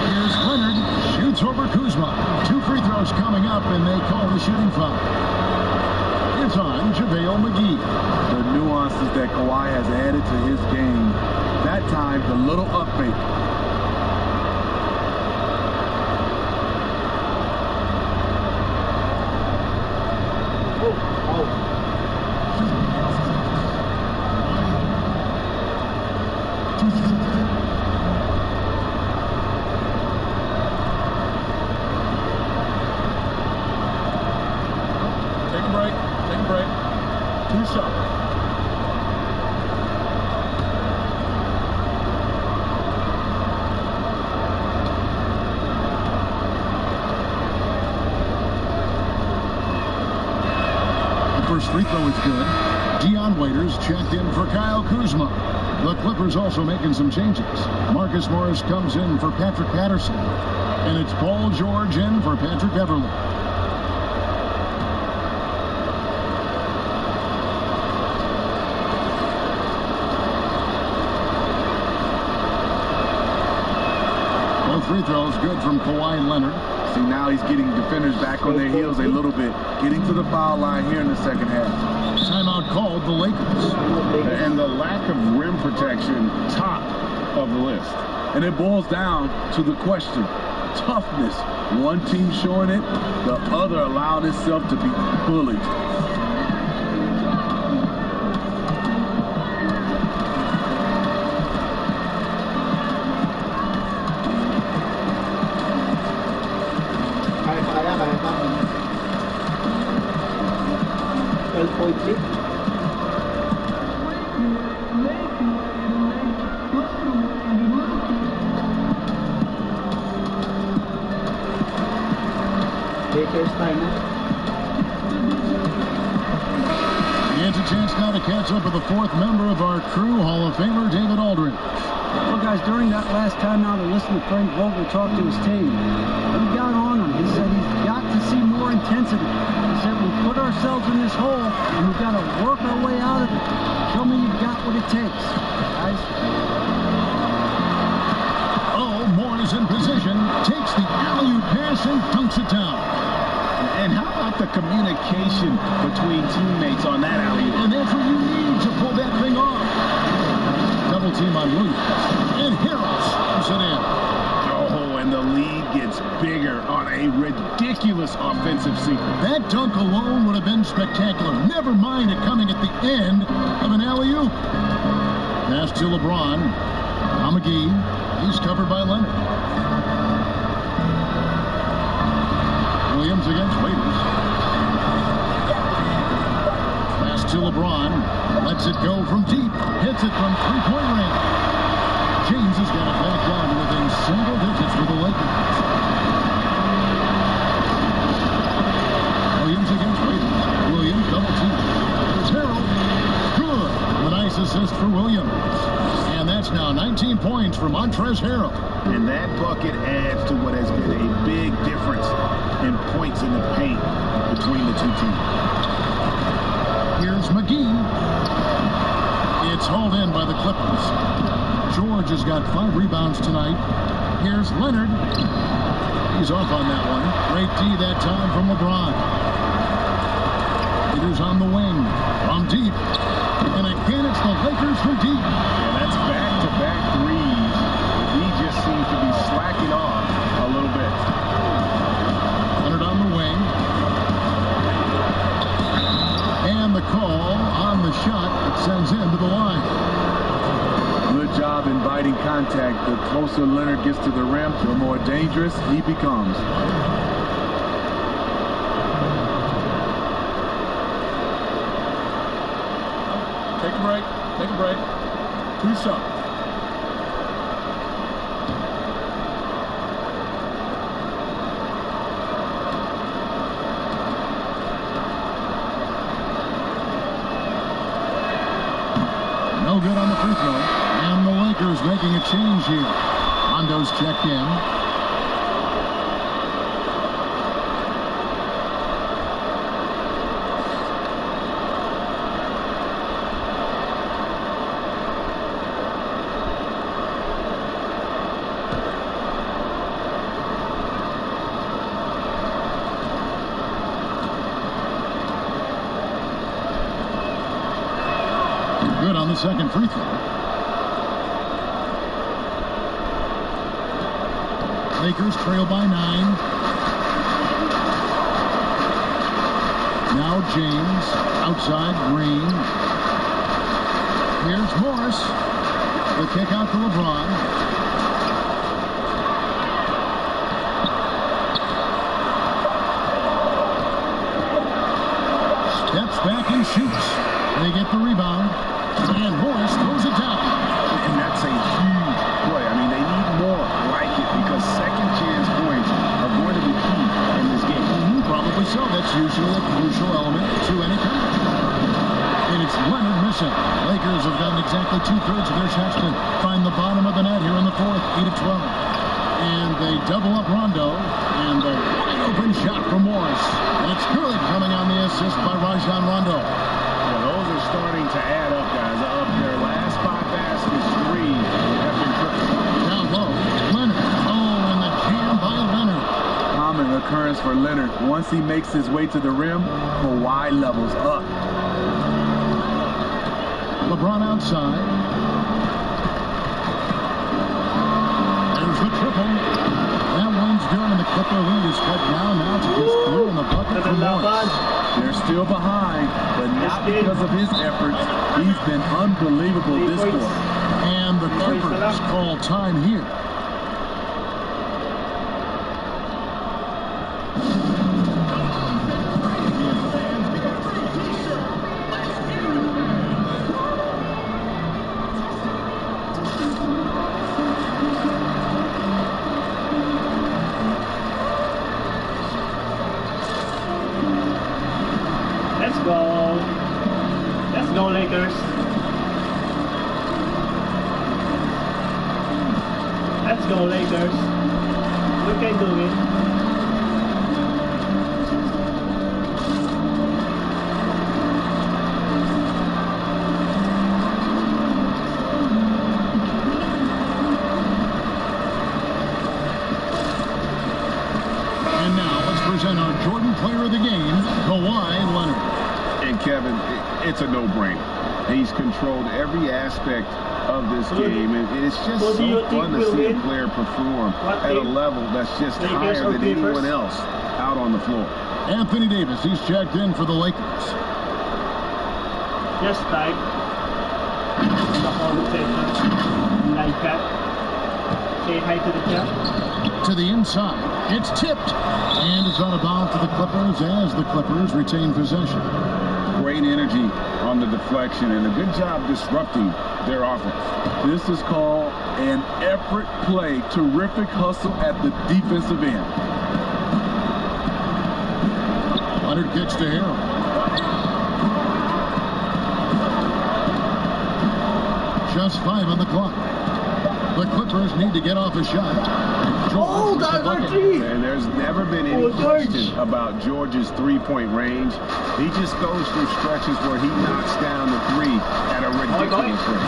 Here's Leonard. Shoots over Kuzma. 2 free throws coming up, and they call the shooting foul. It's on JaVale McGee. The nuances that Kawhi has added to his game. That time, the little up fake. First free throw is good. Dion Waiters checked in for Kyle Kuzma. The Clippers also making some changes. Marcus Morris comes in for Patrick Patterson. And it's Paul George in for Patrick Beverly. Both free throws good from Kawhi Leonard. See, now he's getting defenders back on their heels a little bit, getting to the foul line here in the second half. Timeout called the Lakers. And the lack of rim protection, top of the list. And it boils down to the question, toughness. One team showing it, the other allowed itself to be bullied. It's a chance now to catch up with the 4th member of our crew, Hall of Famer David Aldridge. Well, guys, during that last time out, I listened to Frank Vogel talk to his team. He got on him. He said he's got to see more intensity. He said we put ourselves in this hole, and we've got to work our way out of it. Show me you've got what it takes, guys. Oh, Morris in position, takes the alley-oop pass and dunks it down. And how about the communication between teammates on that alley-oop? And that's what you need to pull that thing off. Double team on Williams. And Harris puts it in. Oh, and the lead gets bigger on a ridiculous offensive sequence. That dunk alone would have been spectacular. Never mind it coming at the end of an alley-oop. Pass to LeBron. McGee. He's covered by Leonard. Williams against Waiters. Pass to LeBron. Lets it go from deep. Hits it from three-point range. James has got it back down to within single digits for the Lakers. Williams against Waiters. Williams double team. There's Harrell. Good. A nice assist for Williams. And that's now 19 points for Montrezl Harrell. And that bucket adds to what has been a big difference in points in the paint between the two teams. Here's McGee. It's hauled in by the Clippers. George has got 5 rebounds tonight. Here's Leonard. He's off on that one. Great D that time from LeBron. Peters on the wing. From deep. And again, it's the Lakers from deep. Yeah, that's back-to-back threes. He just seems to be slacking off a little bit. Leonard on the wing. And the call on the shot that sends him to the line. Good job inviting contact. The closer Leonard gets to the rim, the more dangerous he becomes. Take a break. Take a break. 2 shots. No good on the free throw. And the Lakers making a change here. Hondo's checked in. Good on the second free throw. Lakers trail by 9. Now James outside Green. Here's Morris. The kick out to LeBron. Steps back and shoots. They get the rebound. And Morris throws it down. And that's a huge play. I mean, they need more like it because second chance points are going to be key in this game. Probably so. That's usually a crucial element to any contest. And it's Leonard missing. Lakers have gotten exactly 2/3 of their shots to find the bottom of the net here in the fourth. 8-12. And they double up Rondo. And a wide open shot from Morris. That's good, coming on the assist by Rajon Rondo. Those are starting to add up, guys. Of their last 5 baskets, 3 have been cooked. Down low, Leonard. Oh, and the jam by Leonard. Common occurrence for Leonard. Once he makes his way to the rim, Kawhi levels up. LeBron outside. There's the triple. That one's good, and the Clipper lead is cut down now to just 3 in the bucket for Morris. They're still behind, but not because of his efforts. He's been unbelievable this quarter. And the Clippers call time here. Let's go. Let's go, Lakers. Let's go, Lakers. We can do it. And now let's present our Jordan Player of the Game, Kawhi Leonard. And Kevin, it's a no-brainer. He's controlled every aspect love this game. It's just so fun to see a player perform at a level that's just higher than anyone else out on the floor. Anthony Davis, he's checked in for the Lakers. Just type the conversation like that. Say hi to the chat. To the inside. It's tipped. And it's out of bounds to the Clippers as the Clippers retain possession. Great energy on the deflection and a good job disrupting their offense. This is called an effort play. Terrific hustle at the defensive end. Leonard kicks to Harrell. Just 5 on the clock. The Clippers need to get off a shot. Oh, that's and there's never been any question about George's three-point range. He just goes through stretches where he knocks down the three at a ridiculous rate.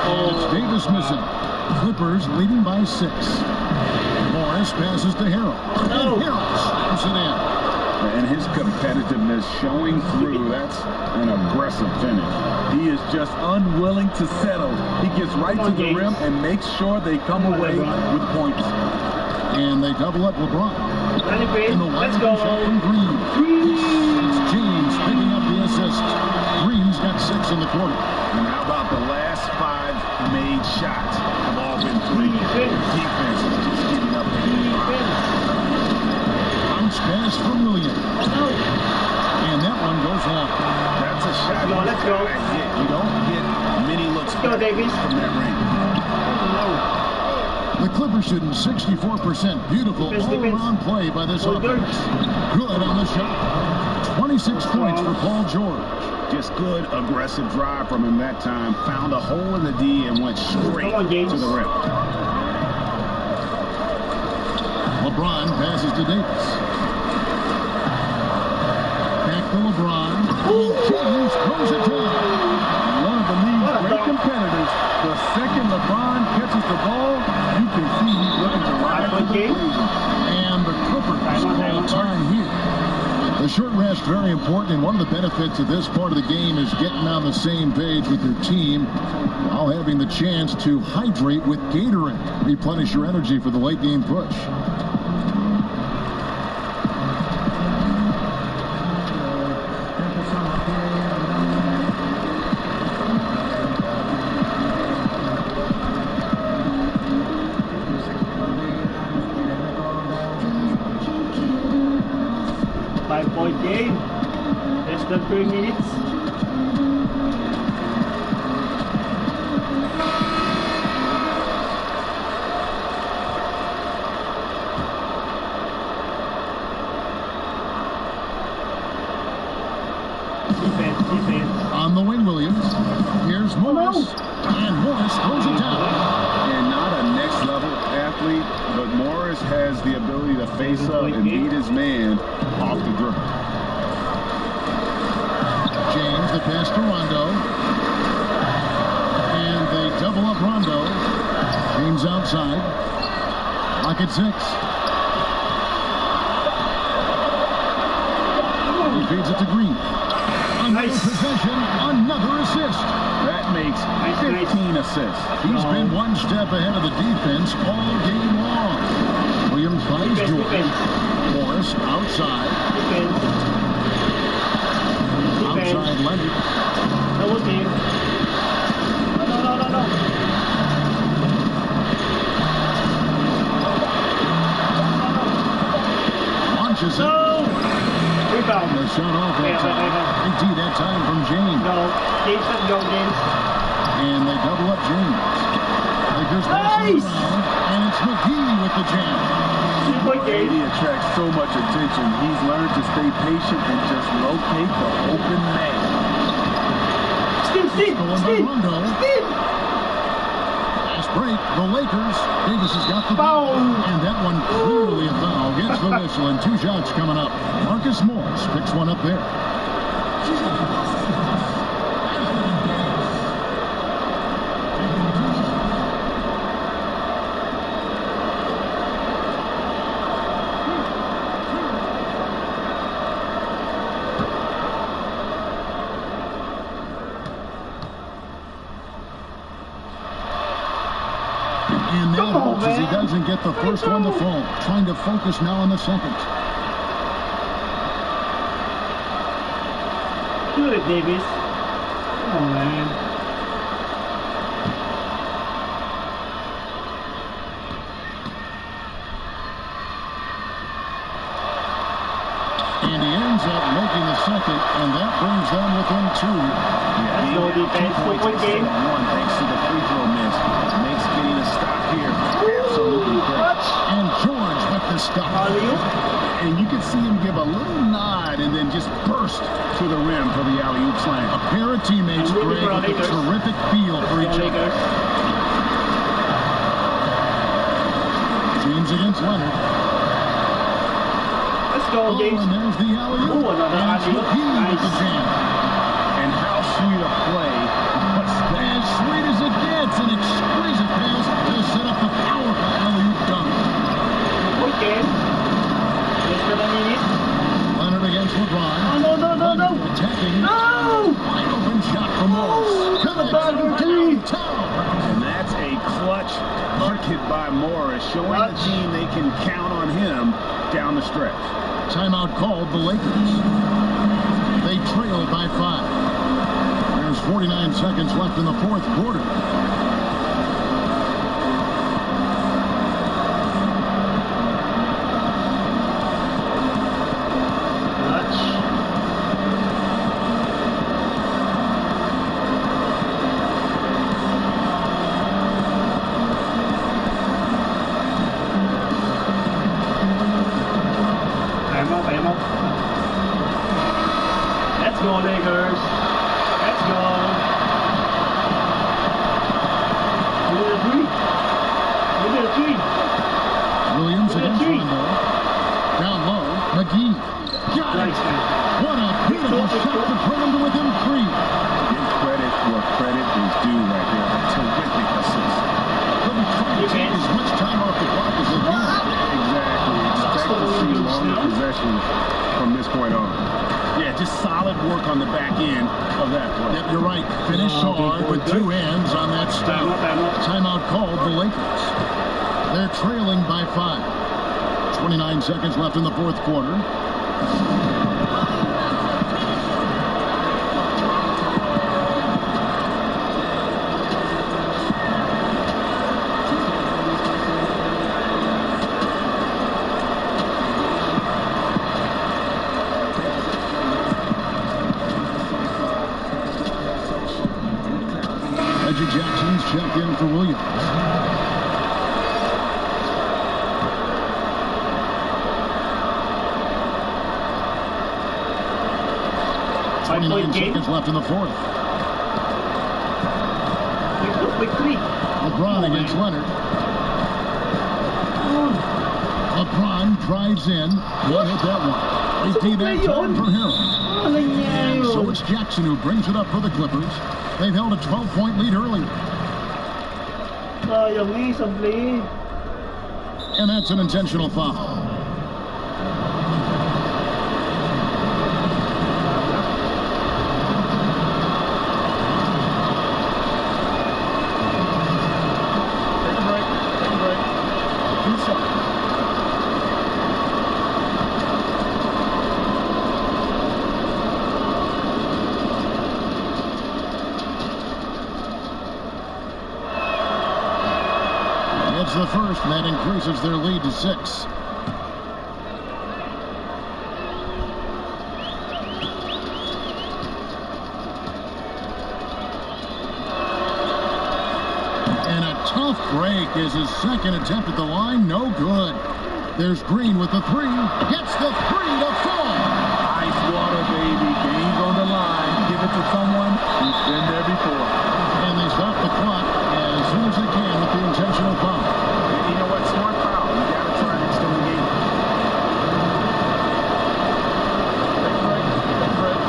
It's Davis missing. Clippers leading by 6. Morris passes to Harrell. And Harrell slams it in. And his competitiveness showing through. That's an aggressive finish. He is just unwilling to settle. He gets right to the rim and makes sure they come away with points. And they double up LeBron. And the wide shot from Green. It's James picking up the assist. Green's got 6 in the quarter. And how about the last 5 made shots have all been 3. Defense is just getting up there. Bounce pass from Williams. And that one goes long. That's a shot. Let's go. You don't get many looks from that range. The Clippers shooting 64%. Beautiful all-around play by this offense. Good on the shot. 26 points for Paul George. Just good, aggressive drive from him that time. Found a hole in the D and went straight to the rim. LeBron passes to Davis. Back to LeBron. James throws it down. One of the league's great competitors. The second LeBron catches the ball, you can see he's looking to rise to the occasion. And the Clippers call time here. The short rest very important, and one of the benefits of this part of the game is getting on the same page with your team while having the chance to hydrate with Gatorade. Replenish your energy for the late game push. Five-point game. Less than 3 minutes. Defense. On the wing, Williams. Here's Morris. And Morris throws it down. And not a next-level athlete, but Morris has the ability to face up and beat his man off the dribble. James, the pass to Rondo. And they double up Rondo. James outside. Clock at 6. He feeds it to Green. Another possession, another assist. That makes 15 assists. He's been one step ahead of the defense all game long. Williams finds George. Morris outside. Outside Leonard. Double team. No. Launches it. Rebound. The shot off that time. Indeed, that time from James. No. James doesn't go, James. And they double up James. Lakers passing around. And it's McGee with the jam. He attracts so much attention. He's learned to stay patient and just locate the open man. Steve. Last break, the Lakers. Davis has got the ball. And that one clearly a foul. Gets the whistle and 2 shots coming up. Marcus Morris picks one up there. And that hurts as he doesn't get the first one to fall. Trying to focus now on the second. Do it, Davis. Come on, man. And he ends up making the second, and that brings them within 2. Let's go, defense. 4-point game. Thanks to the free throw miss. Makes getting a stop here absolutely great. And George with the stop. And you can see him give a little nod and then just burst to the rim for the alley-oop slam. A pair of teammates, Greg, with a terrific feel for each other. James against Leonard. Let's go, James. And there's the alley-oop. And Shaquille with the jam. And how sweet a play was that? As sweet as it gets, an exquisite pass to set up the powerful alley-oop dunk. Good game. Leonard against LeBron. No. Attacking. No! Wide open shot from Morris. And that's a clutch bucket by Morris, showing the team they can count on him down the stretch. Timeout called the Lakers. They trail by 5. There's 49 seconds left in the fourth quarter. Let's go, Lakers. Let's go. We did a three. Williams against Rondo. Down low, McGee. Got it. What a beautiful shot to put him to within 3. Give credit where credit is due right there. A terrific assist. They'll be trying to take as much time off the clock as they can. Exactly. Expect to see longer possessions from this point on. Yeah, just solid work on the back end of that play. Yep, you're right. Finish hard with 2 hands on that stop. Timeout called the Lakers. They're trailing by 5. 29 seconds left in the fourth quarter. Reggie Jackson's check in for Williams. Seconds left in the fourth. LeBron against Leonard. LeBron drives in. Won't hit that one. They see that time for Harrell. And so it's Jackson who brings it up for the Clippers. They've held a 12-point lead earlier. And that's an intentional foul. The first, and that increases their lead to 6. And a tough break is his second attempt at the line. No good. There's Green with the 3. Gets the 3 to fall. Ice water, baby. Game's on the line. Give it to someone who's been there before. And they stop the clock as soon as they can with the intentional foul. You know what? Smart foul. You got to try to extend the game. Take break.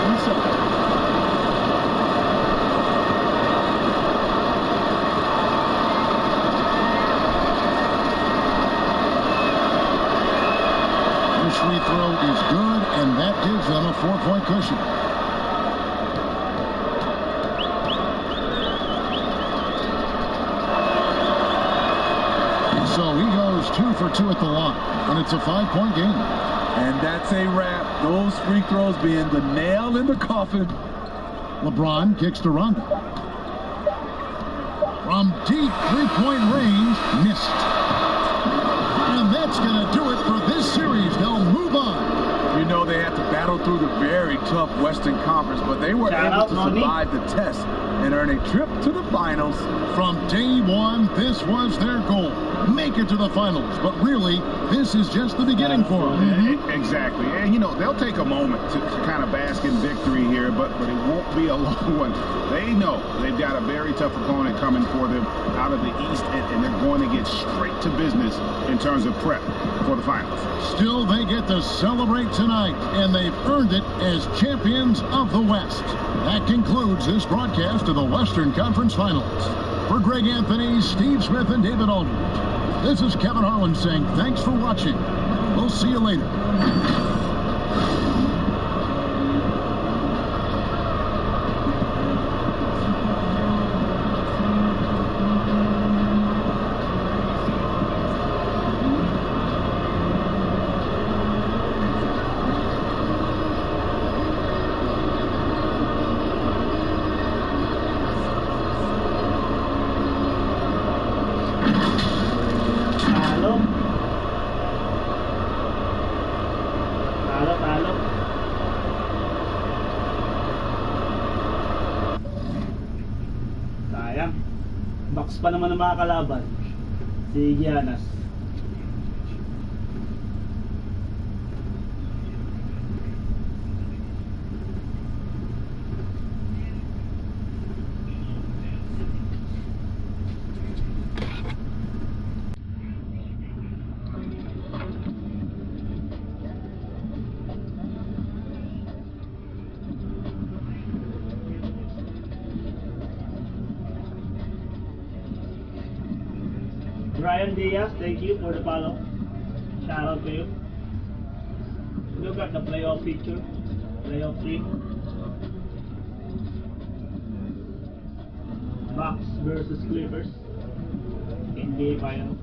Reset. This free throw is good, and that gives them a 4-point cushion. So he goes 2 for 2 at the line, and it's a 5-point game. And that's a wrap. Those free throws being the nail in the coffin. LeBron kicks to Rondo. From deep three-point range, missed. And that's going to do it for this series. They'll move on. You know, they had to battle through the very tough Western Conference, but they were able to survive the test and earn a trip to the finals. From day one, this was their goal. Make it to the finals. But really, this is just the beginning for them. Exactly. And, you know, they'll take a moment to kind of bask in victory here, but it won't be a long one. They know they've got a very tough opponent coming for them out of the East, and they're going to get straight to business in terms of prep for the finals. Still, they get to celebrate tonight, and they've earned it as champions of the West. That concludes this broadcast of the Western Conference Finals. For Greg Anthony, Steve Smith, and David Aldridge, this is Kevin Harlan saying thanks for watching. We'll see you later. Box pa naman ng mga kalaban. Si Giannas. Ryan Diaz, thank you for the follow. Shout out to you. Look at the playoff picture. Playoff 3. Bucks versus Clippers. NBA Finals.